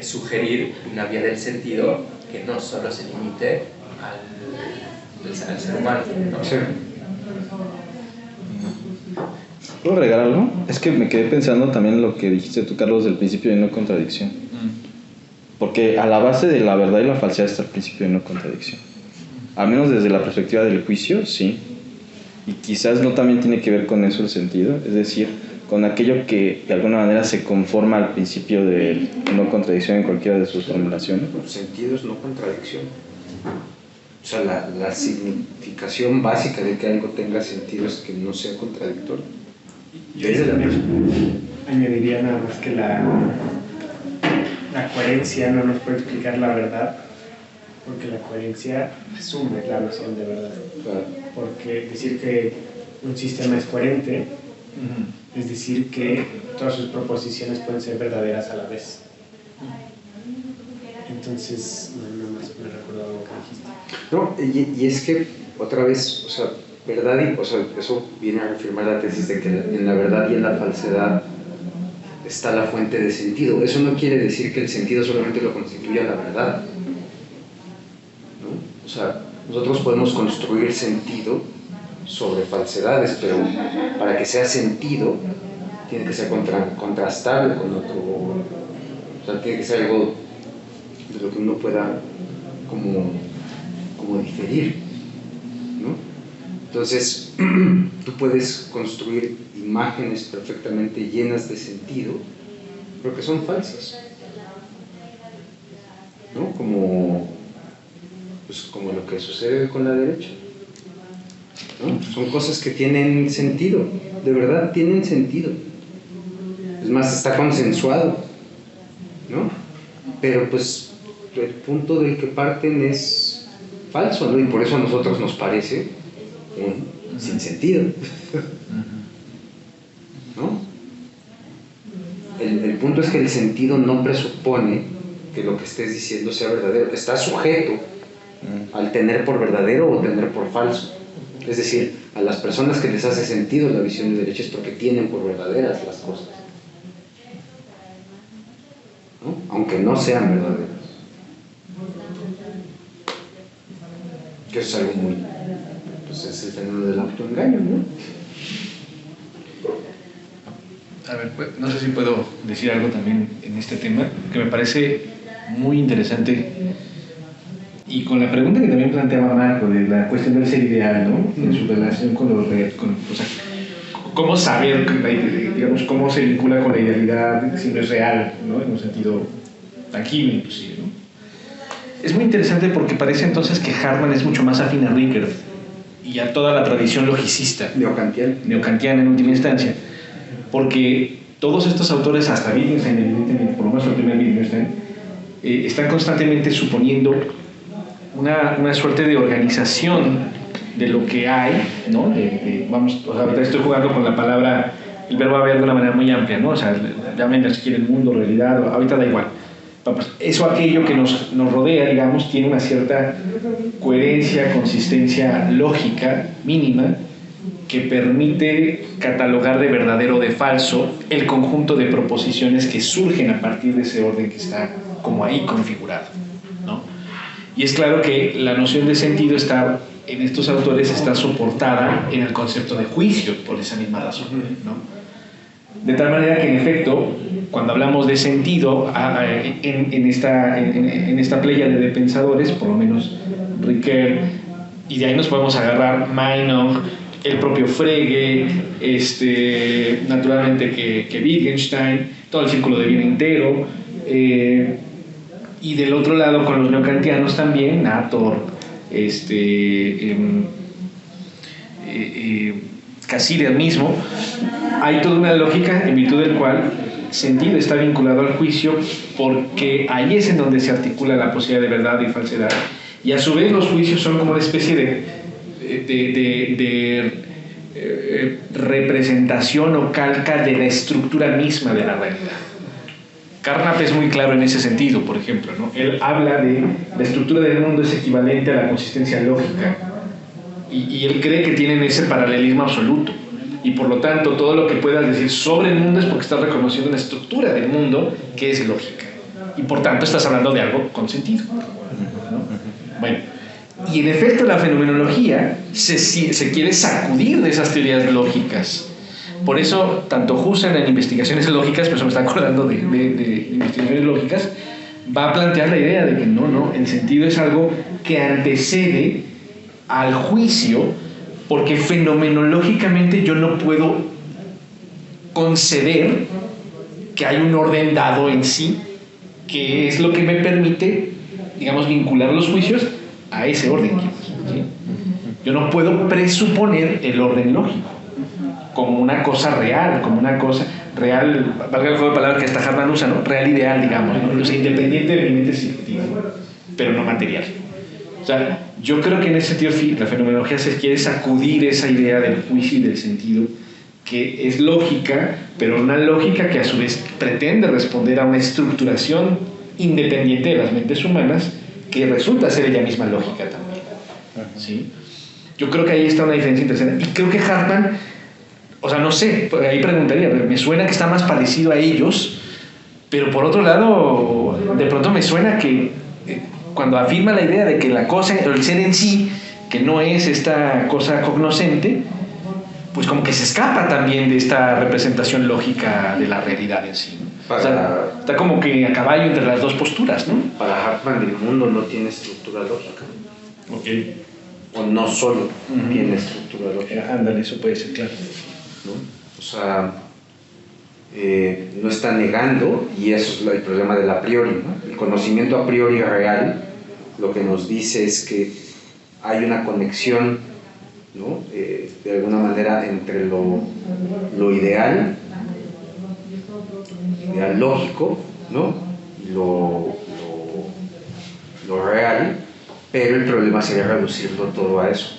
sugerir una vía del sentido que no solo se limite al ser humano, ¿no? Sí. ¿Puedo agregar algo? Es que me quedé pensando también en lo que dijiste tú, Carlos, del principio de no contradicción. Porque a la base de la verdad y la falsedad está el principio de no contradicción. Al menos desde la perspectiva del juicio, sí. Y quizás no también tiene que ver con eso el sentido, es decir, con aquello que de alguna manera se conforma al principio de no contradicción en cualquiera de sus formulaciones. Sentido es no contradicción. O sea, la significación básica de que algo tenga sentido es que no sea contradictorio. Yo añadiría nada más que la coherencia no nos puede explicar la verdad, porque la coherencia asume la noción de verdad. Claro. Porque decir que un sistema es coherente es decir que todas sus proposiciones pueden ser verdaderas a la vez. Entonces, nada más me recuerdo lo que dijiste. No, y es que otra vez, o sea, verdad y, o sea, eso viene a reafirmar la tesis de que en la verdad y en la falsedad está la fuente de sentido. Eso no quiere decir que el sentido solamente lo constituya la verdad, ¿no? O sea, nosotros podemos construir sentido sobre falsedades, pero para que sea sentido tiene que ser contrastable con otro, o sea, tiene que ser algo de lo que uno pueda como diferir, ¿no? Entonces, tú puedes construir imágenes perfectamente llenas de sentido, pero que son falsas, ¿no? Como lo que sucede con la derecha, ¿no? Son cosas que tienen sentido, de verdad tienen sentido. Es Es más, está consensuado, ¿no? Pero pues el punto del que parten es falso, ¿no? Y por eso a nosotros nos parece un sinsentido, ¿no? El punto es que el sentido no presupone que lo que estés diciendo sea verdadero. Está sujeto al tener por verdadero o tener por falso. Es decir, a las personas que les hace sentido la visión de derecho es porque tienen por verdaderas las cosas, ¿no? Aunque no sean verdaderas. Que eso es algo muy... pues es el fenómeno del autoengaño, ¿no? A ver, no sé si puedo decir algo también en este tema, que me parece muy interesante. Y con la pregunta que también planteaba Marco, de la cuestión del ser ideal, ¿no? En su relación con los reales, o sea, cómo saber, digamos, cómo se vincula con la idealidad si no es real, ¿no? En un sentido tangible, inclusive, ¿no? Es muy interesante porque parece entonces que Hartmann es mucho más afín a Rickert y a toda la tradición logicista, neokantiana en última instancia, porque todos estos autores, hasta Wittgenstein, evidentemente, por lo menos el primer Wittgenstein, están constantemente suponiendo una suerte de organización de lo que hay, ¿no? Vamos, o sea, ahorita estoy jugando con la palabra, el verbo haber de una manera muy amplia, ¿no? O sea, llámenle si quieren mundo, realidad, ahorita da igual. Eso, aquello que nos rodea, digamos, tiene una cierta coherencia, consistencia lógica mínima que permite catalogar de verdadero o de falso el conjunto de proposiciones que surgen a partir de ese orden que está como ahí configurado, ¿no? Y es claro que la noción de sentido está, en estos autores, está soportada en el concepto de juicio por esa misma razón, ¿no? De tal manera que, en efecto, cuando hablamos de sentido en esta pléyade de pensadores, por lo menos Rickert, y de ahí nos podemos agarrar Meinong, el propio Frege, naturalmente que Wittgenstein, todo el círculo de Viena entero, y del otro lado con los neokantianos también, Nator, Cassirer mismo, hay toda una lógica en virtud del cual sentido está vinculado al juicio, porque ahí es en donde se articula la posibilidad de verdad y falsedad, y a su vez los juicios son como una especie de representación o calca de la estructura misma de la realidad. Carnap es muy claro en ese sentido, por ejemplo, ¿no? Él habla de la estructura del mundo es equivalente a la consistencia lógica, y él cree que tienen ese paralelismo absoluto, y por lo tanto todo lo que puedas decir sobre el mundo es porque estás reconociendo una estructura del mundo que es lógica, y por tanto estás hablando de algo con sentido, ¿no? Bueno, y en efecto la fenomenología se quiere sacudir de esas teorías lógicas. Por eso, tanto Husserl en Investigaciones Lógicas, pues me está acordando de Investigaciones Lógicas, va a plantear la idea de que no, el sentido es algo que antecede al juicio, porque fenomenológicamente yo no puedo conceder que hay un orden dado en sí, que es lo que me permite, digamos, vincular los juicios a ese orden, ¿sí? Yo no puedo presuponer el orden lógico como una cosa real, como una cosa real, valga el juego de palabras que hasta Hartmann usa, ¿no? Real ideal, digamos, ¿no? O sea, independiente del límite subjetivo, pero no material. O sea, yo creo que en ese sentido la fenomenología se quiere sacudir esa idea del juicio y del sentido, que es lógica, pero una lógica que a su vez pretende responder a una estructuración independiente de las mentes humanas, que resulta ser ella misma lógica también, ¿sí? Yo creo que ahí está una diferencia interesante, y creo que Hartmann, o sea, no sé, ahí preguntaría, me suena que está más parecido a ellos, pero por otro lado, de pronto me suena que cuando afirma la idea de que la cosa, o el ser en sí, que no es esta cosa cognoscente, pues como que se escapa también de esta representación lógica de la realidad en sí, ¿no? O sea, está como que a caballo entre las dos posturas, ¿no? Para Hartmann el mundo no tiene estructura lógica. Ok. O no solo tiene estructura lógica. Ándale, eso puede ser claro, ¿no? O sea, no está negando, y eso es el problema del a priori, ¿no? El conocimiento a priori real lo que nos dice es que hay una conexión, ¿no? De alguna manera entre lo ideal ideal lógico, ¿no? Y lo real, pero el problema sería reducirlo todo a eso.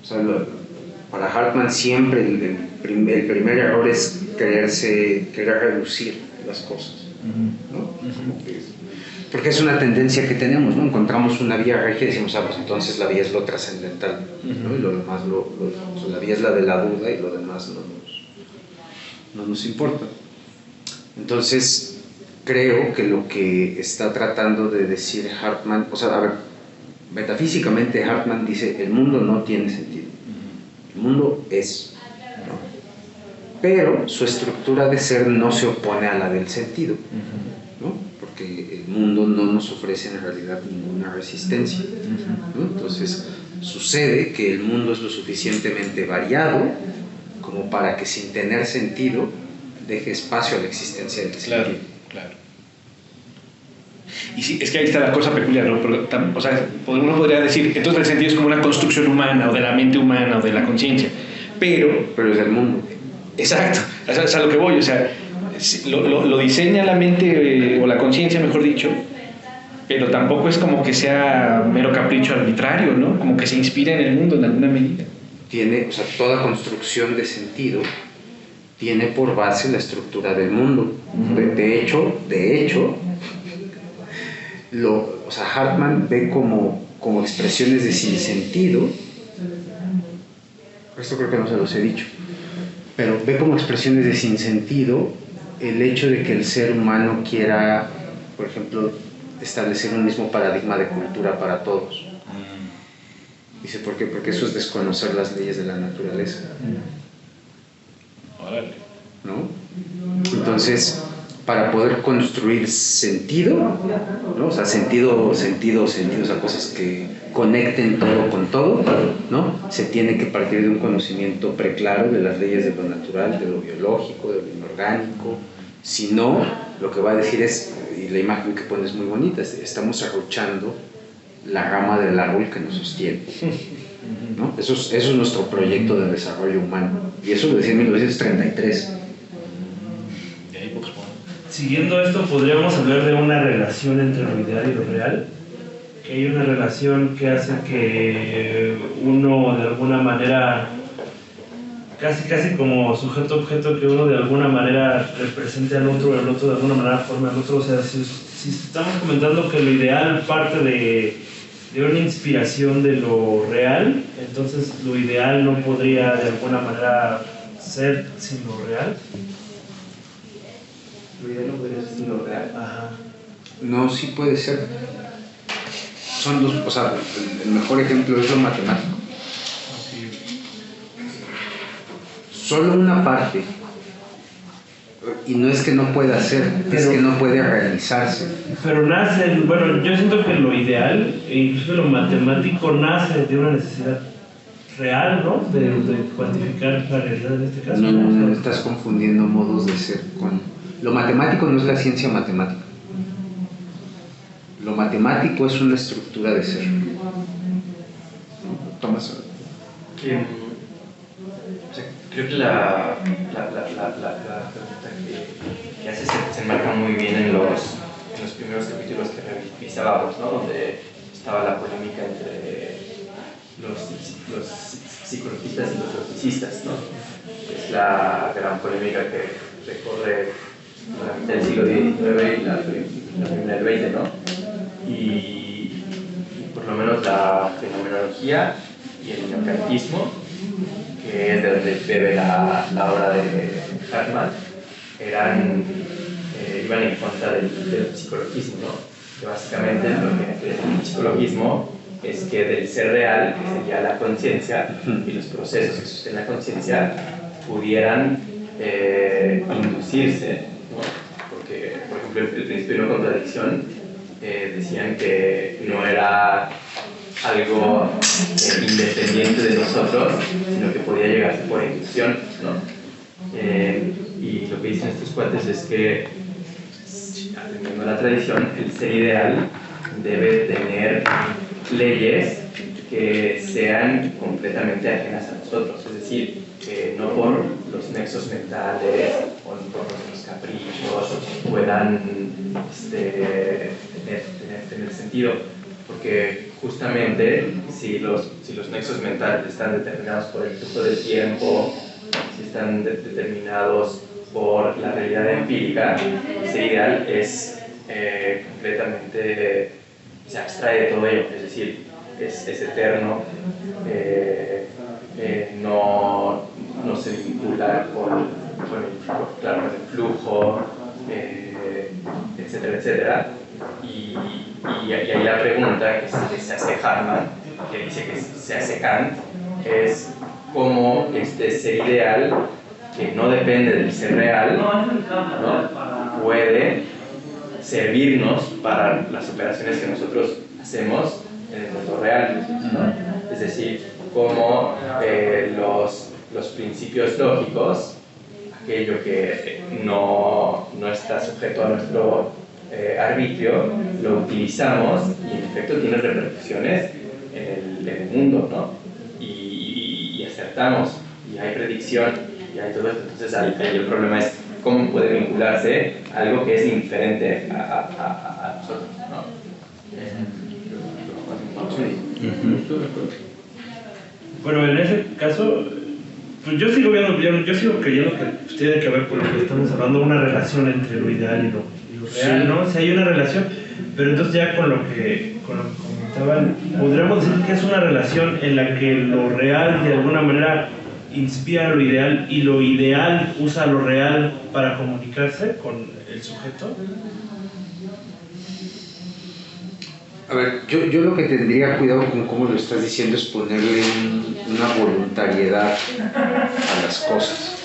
O sea, para Hartman siempre el primer error es querer reducir las cosas, ¿no? Porque es una tendencia que tenemos, ¿no? Encontramos una vía regia y decimos, pues entonces la vía es lo trascendental, ¿no? Y lo demás, la vía es la de la duda y lo demás no nos importa. Entonces, creo que lo que está tratando de decir Hartman, o sea, a ver, metafísicamente Hartman dice, el mundo no tiene sentido, el mundo es, ¿no? Pero su estructura de ser no se opone a la del sentido, ¿no? Porque el mundo no nos ofrece en realidad ninguna resistencia, ¿no? Entonces sucede que el mundo es lo suficientemente variado como para que sin tener sentido deje espacio a la existencia del sentido. Claro. Y sí, es que ahí está la cosa peculiar, ¿no? Pero, o sea, uno podría decir, entonces el sentido es como una construcción humana, o de la mente humana, o de la conciencia, pero es del mundo. Exacto, es a lo que voy, o sea, lo diseña la mente o la conciencia, mejor dicho, pero tampoco es como que sea mero capricho arbitrario, ¿no? Como que se inspira en el mundo en alguna medida. O sea, toda construcción de sentido tiene por base la estructura del mundo. De hecho, o sea, Hartman ve como expresiones de sinsentido, esto creo que no se los he dicho, pero ve como expresiones de sinsentido el hecho de que el ser humano quiera, por ejemplo, establecer un mismo paradigma de cultura para todos. Dice, ¿por qué? Porque eso es desconocer las leyes de la naturaleza, ¿no? Entonces, para poder construir sentido, ¿no? O sea, sentido, o sea, cosas que conecten todo con todo, ¿no? Se tiene que partir de un conocimiento preclaro de las leyes de lo natural, de lo biológico, de lo inorgánico. Si no, lo que va a decir es, y la imagen que pones es muy bonita, estamos arruchando la rama del árbol que nos sostiene, ¿no? Eso es nuestro proyecto de desarrollo humano, y eso lo decía en 1933. Siguiendo esto, podríamos hablar de una relación entre lo ideal y lo real, que hay una relación que hace que uno de alguna manera, casi como sujeto-objeto, que uno de alguna manera represente al otro, el otro de alguna manera forme al otro. O sea, si estamos comentando que lo ideal parte de una inspiración de lo real, entonces lo ideal no podría de alguna manera ser sin lo real. Lo ideal no podría ser sin lo real. Ajá. No, sí puede ser. Son dos, o sea, el mejor ejemplo es lo matemático. Solo una parte, y no es que no pueda ser, es que no puede realizarse. Pero nace, bueno, yo siento que lo ideal, e incluso lo matemático, nace de una necesidad real, ¿no? De cuantificar la realidad en este caso. No, estás confundiendo modos de ser con... Lo matemático no es la ciencia matemática. Lo matemático es una estructura de ser. Tomás. Creo que la pregunta que hace se enmarca muy bien en los primeros capítulos que revisábamos, ¿no? Donde estaba la polémica entre los psicologistas y los logicistas, ¿no? Es la gran polémica que recorre la mitad del siglo XIX y la primera del XX, ¿no? Y por lo menos la fenomenología y el neocantismo, que es de donde bebe la obra de Hartman, iban en contra del psicologismo, ¿no? Que básicamente lo que quiere decir el psicologismo es que del ser real, que sería la conciencia, y los procesos que sostienen la conciencia, pudieran inducirse, ¿no? Porque, por ejemplo, el principio de no contradicción decían que no era algo independiente de nosotros, sino que podía llegarse por inducción, ¿no? Y lo que dicen estos cuates es que, atendiendo a la tradición, el ser ideal debe tener leyes que sean completamente ajenas a nosotros, es decir, que no por los nexos mentales o los caprichos puedan tener sentido, porque justamente si los nexos mentales están determinados por el flujo del tiempo, si están determinados por la realidad empírica, ese ideal es completamente, se abstrae de todo ello, es decir, es eterno, no se vincula con el flujo, etcétera, etcétera. Y ahí la pregunta que se hace Hartmann, que dice que se hace Kant, es cómo este ser ideal, que no depende del ser real, ¿no?, puede servirnos para las operaciones que nosotros hacemos en el mundo real, ¿no? Es decir, cómo los principios lógicos, aquello que no está sujeto a nuestro arbitrio, lo utilizamos y en efecto tiene repercusiones en el mundo, ¿no? Y acertamos, y hay predicción, y hay todo esto. Entonces ahí el problema es cómo puede vincularse algo que es indiferente a nosotros, ¿no? Bueno, en ese caso, pues yo sigo creyendo que tiene que ver, por lo que estamos hablando, una relación entre lo ideal y lo real, ¿no? Si hay una relación, pero entonces ya con lo que comentaban, podríamos decir que es una relación en la que lo real de alguna manera inspira lo ideal y lo ideal usa lo real para comunicarse con el sujeto. A ver, yo lo que tendría cuidado con cómo lo estás diciendo es ponerle una voluntariedad a las cosas.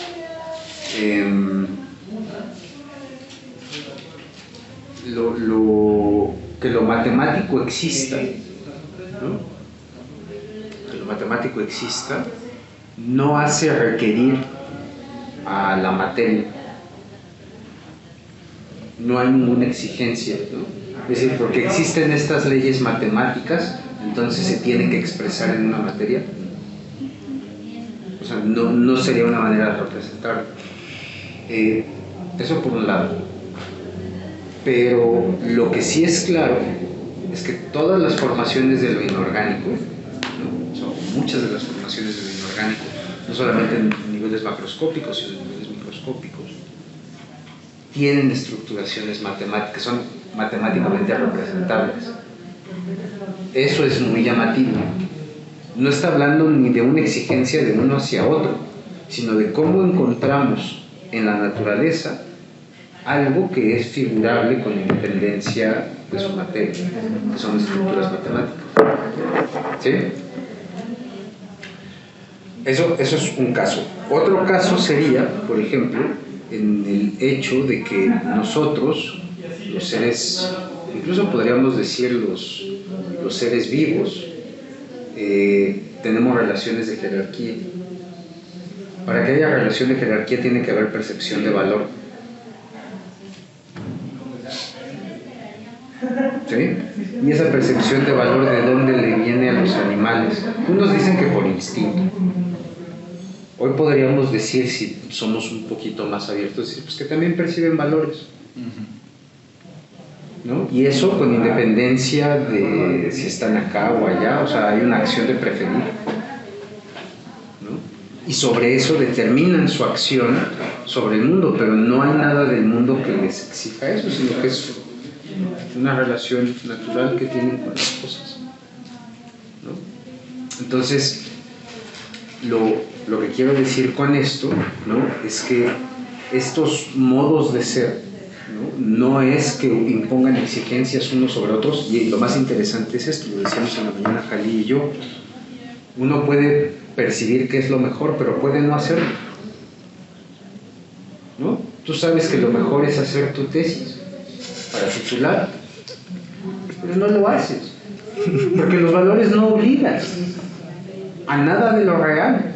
Que lo matemático exista, ¿no? Que lo matemático exista no hace requerir a la materia. No hay ninguna exigencia, ¿no? Es decir, porque existen estas leyes matemáticas, entonces se tiene que expresar en una materia. O sea, no sería una manera de representarlo. Eso por un lado. Pero lo que sí es claro es que todas las formaciones de lo inorgánico, ¿no? O sea, muchas de las formaciones de lo inorgánico, no solamente en niveles macroscópicos, sino en niveles microscópicos, tienen estructuraciones matemáticas, son matemáticamente representables. Eso es muy llamativo. No está hablando ni de una exigencia de uno hacia otro, sino de cómo encontramos en la naturaleza algo que es figurable con independencia de su materia, que son estructuras matemáticas. ¿Sí? Eso es un caso. Otro caso sería, por ejemplo, en el hecho de que nosotros, los seres, incluso podríamos decir los seres vivos, tenemos relaciones de jerarquía. Para que haya relación de jerarquía tiene que haber percepción de valor. ¿Sí? Y esa percepción de valor, ¿de dónde le viene a los animales? Unos dicen que por instinto. Hoy podríamos decir, si somos un poquito más abiertos, decir, pues que también perciben valores, ¿no? Y eso con independencia de si están acá o allá, o sea, hay una acción de preferir, ¿no? Y sobre eso determinan su acción sobre el mundo, pero no hay nada del mundo que les exija eso, sino que es una relación natural que tienen con las cosas, ¿no? Entonces, lo que quiero decir con esto, ¿no?, es que estos modos de ser, no es que impongan exigencias unos sobre otros, y lo más interesante es esto, lo decíamos en la mañana Jalí y yo, uno puede percibir que es lo mejor, pero puede no hacerlo, ¿no? Tú sabes que lo mejor es hacer tu tesis para titular, pero no lo haces, porque los valores no obligan a nada de lo real.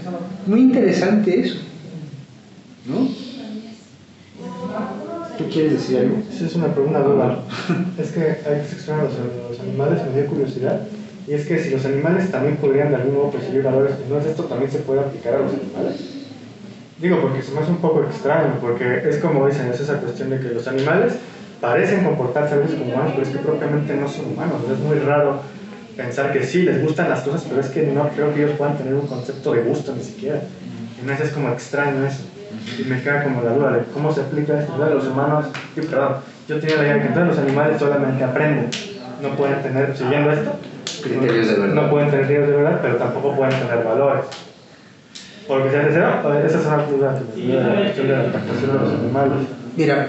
Muy interesante eso, ¿no? ¿Tú quieres decir algo? Esa es una duda. Es que hay que seccionar los animales, me dio curiosidad. Y es que si los animales también podrían de algún modo percibir valores, ¿no es esto también se puede aplicar a los animales? Digo, porque se me hace un poco extraño, porque es como dicen, es esa cuestión de que los animales parecen comportarse a veces como humanos, pero es que propiamente no son humanos. Es muy raro pensar que sí, les gustan las cosas, pero es que no creo que ellos puedan tener un concepto de gusto ni siquiera. Y me hace como extraño eso. Y me queda como la duda de cómo se aplica esto. Los humanos, perdón, yo tenía la idea de que entonces los animales solamente aprenden, no pueden tener, siguiendo esto, criterios de verdad. No pueden tener criterios de verdad, pero tampoco pueden tener valores. Porque si hace esa es una duda que me dio la cuestión de la adaptación de los animales. Mira,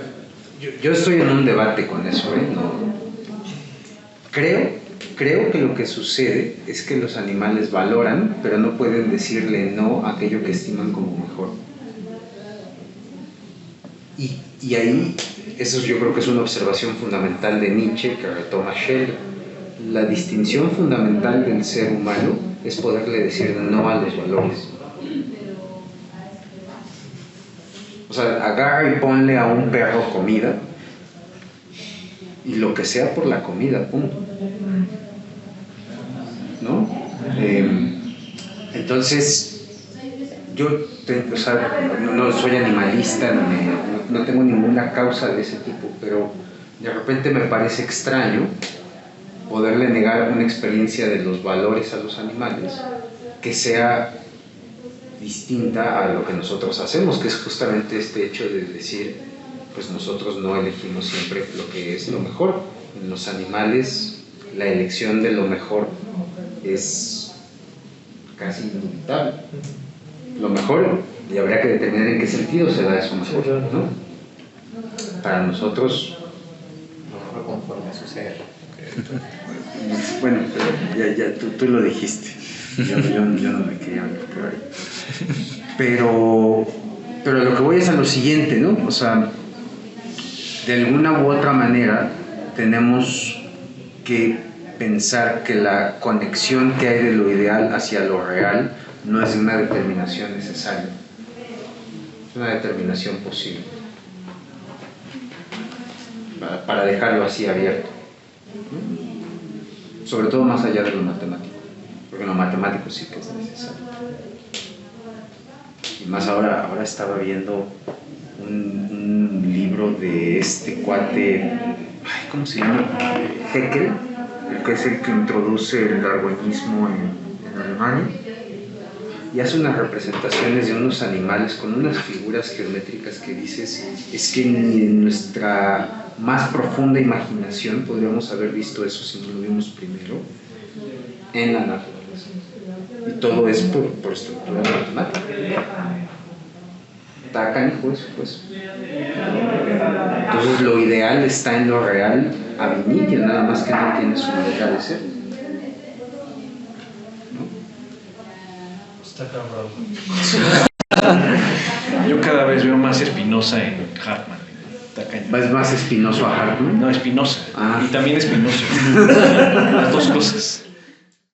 yo estoy en un debate con eso, ¿eh? No. Creo que lo que sucede es que los animales valoran, pero no pueden decirle no a aquello que estiman como mejor. Y ahí, eso yo creo que es una observación fundamental de Nietzsche que retoma Schelling. La distinción fundamental del ser humano es poderle decir no a los valores. O sea, agarra y ponle a un perro comida y lo que sea por la comida, punto. ¿No? Entonces, yo no soy animalista, no tengo ninguna causa de ese tipo, pero de repente me parece extraño poderle negar una experiencia de los valores a los animales que sea distinta a lo que nosotros hacemos, que es justamente este hecho de decir, pues nosotros no elegimos siempre lo que es lo mejor. En los animales la elección de lo mejor es casi inevitable. Lo mejor, y habría que determinar en qué sentido se da eso mejor, ¿no? Para nosotros, No conforme a su ser. bueno, pero ya tú lo dijiste. Yo no me quería hablar por ahí. Pero a lo que voy es a lo siguiente, ¿no? O sea, de alguna u otra manera tenemos que pensar que la conexión que hay de lo ideal hacia lo real no es una determinación necesaria, es una determinación posible, para dejarlo así abierto, ¿no? Sobre todo más allá de lo matemático, porque lo matemático sí que es necesario. Y más ahora estaba viendo un libro de este cuate, ¿cómo se llama? Haeckel, el que es el que introduce el darwinismo en Alemania, y hace unas representaciones de unos animales con unas figuras geométricas que dices, es que ni en nuestra más profunda imaginación podríamos haber visto eso si no lo vimos primero en la naturaleza. Y todo es por estructura matemática. Está canijo eso, pues. Entonces lo ideal está en lo real ab initio, nada más que no tiene su manera de ser. ¿No? Está cabrón. Yo cada vez veo más Spinoza en Hartmann. ¿Es más espinoso a Hartmann? No, Spinoza. Ah. Y también Spinoza. Las dos cosas.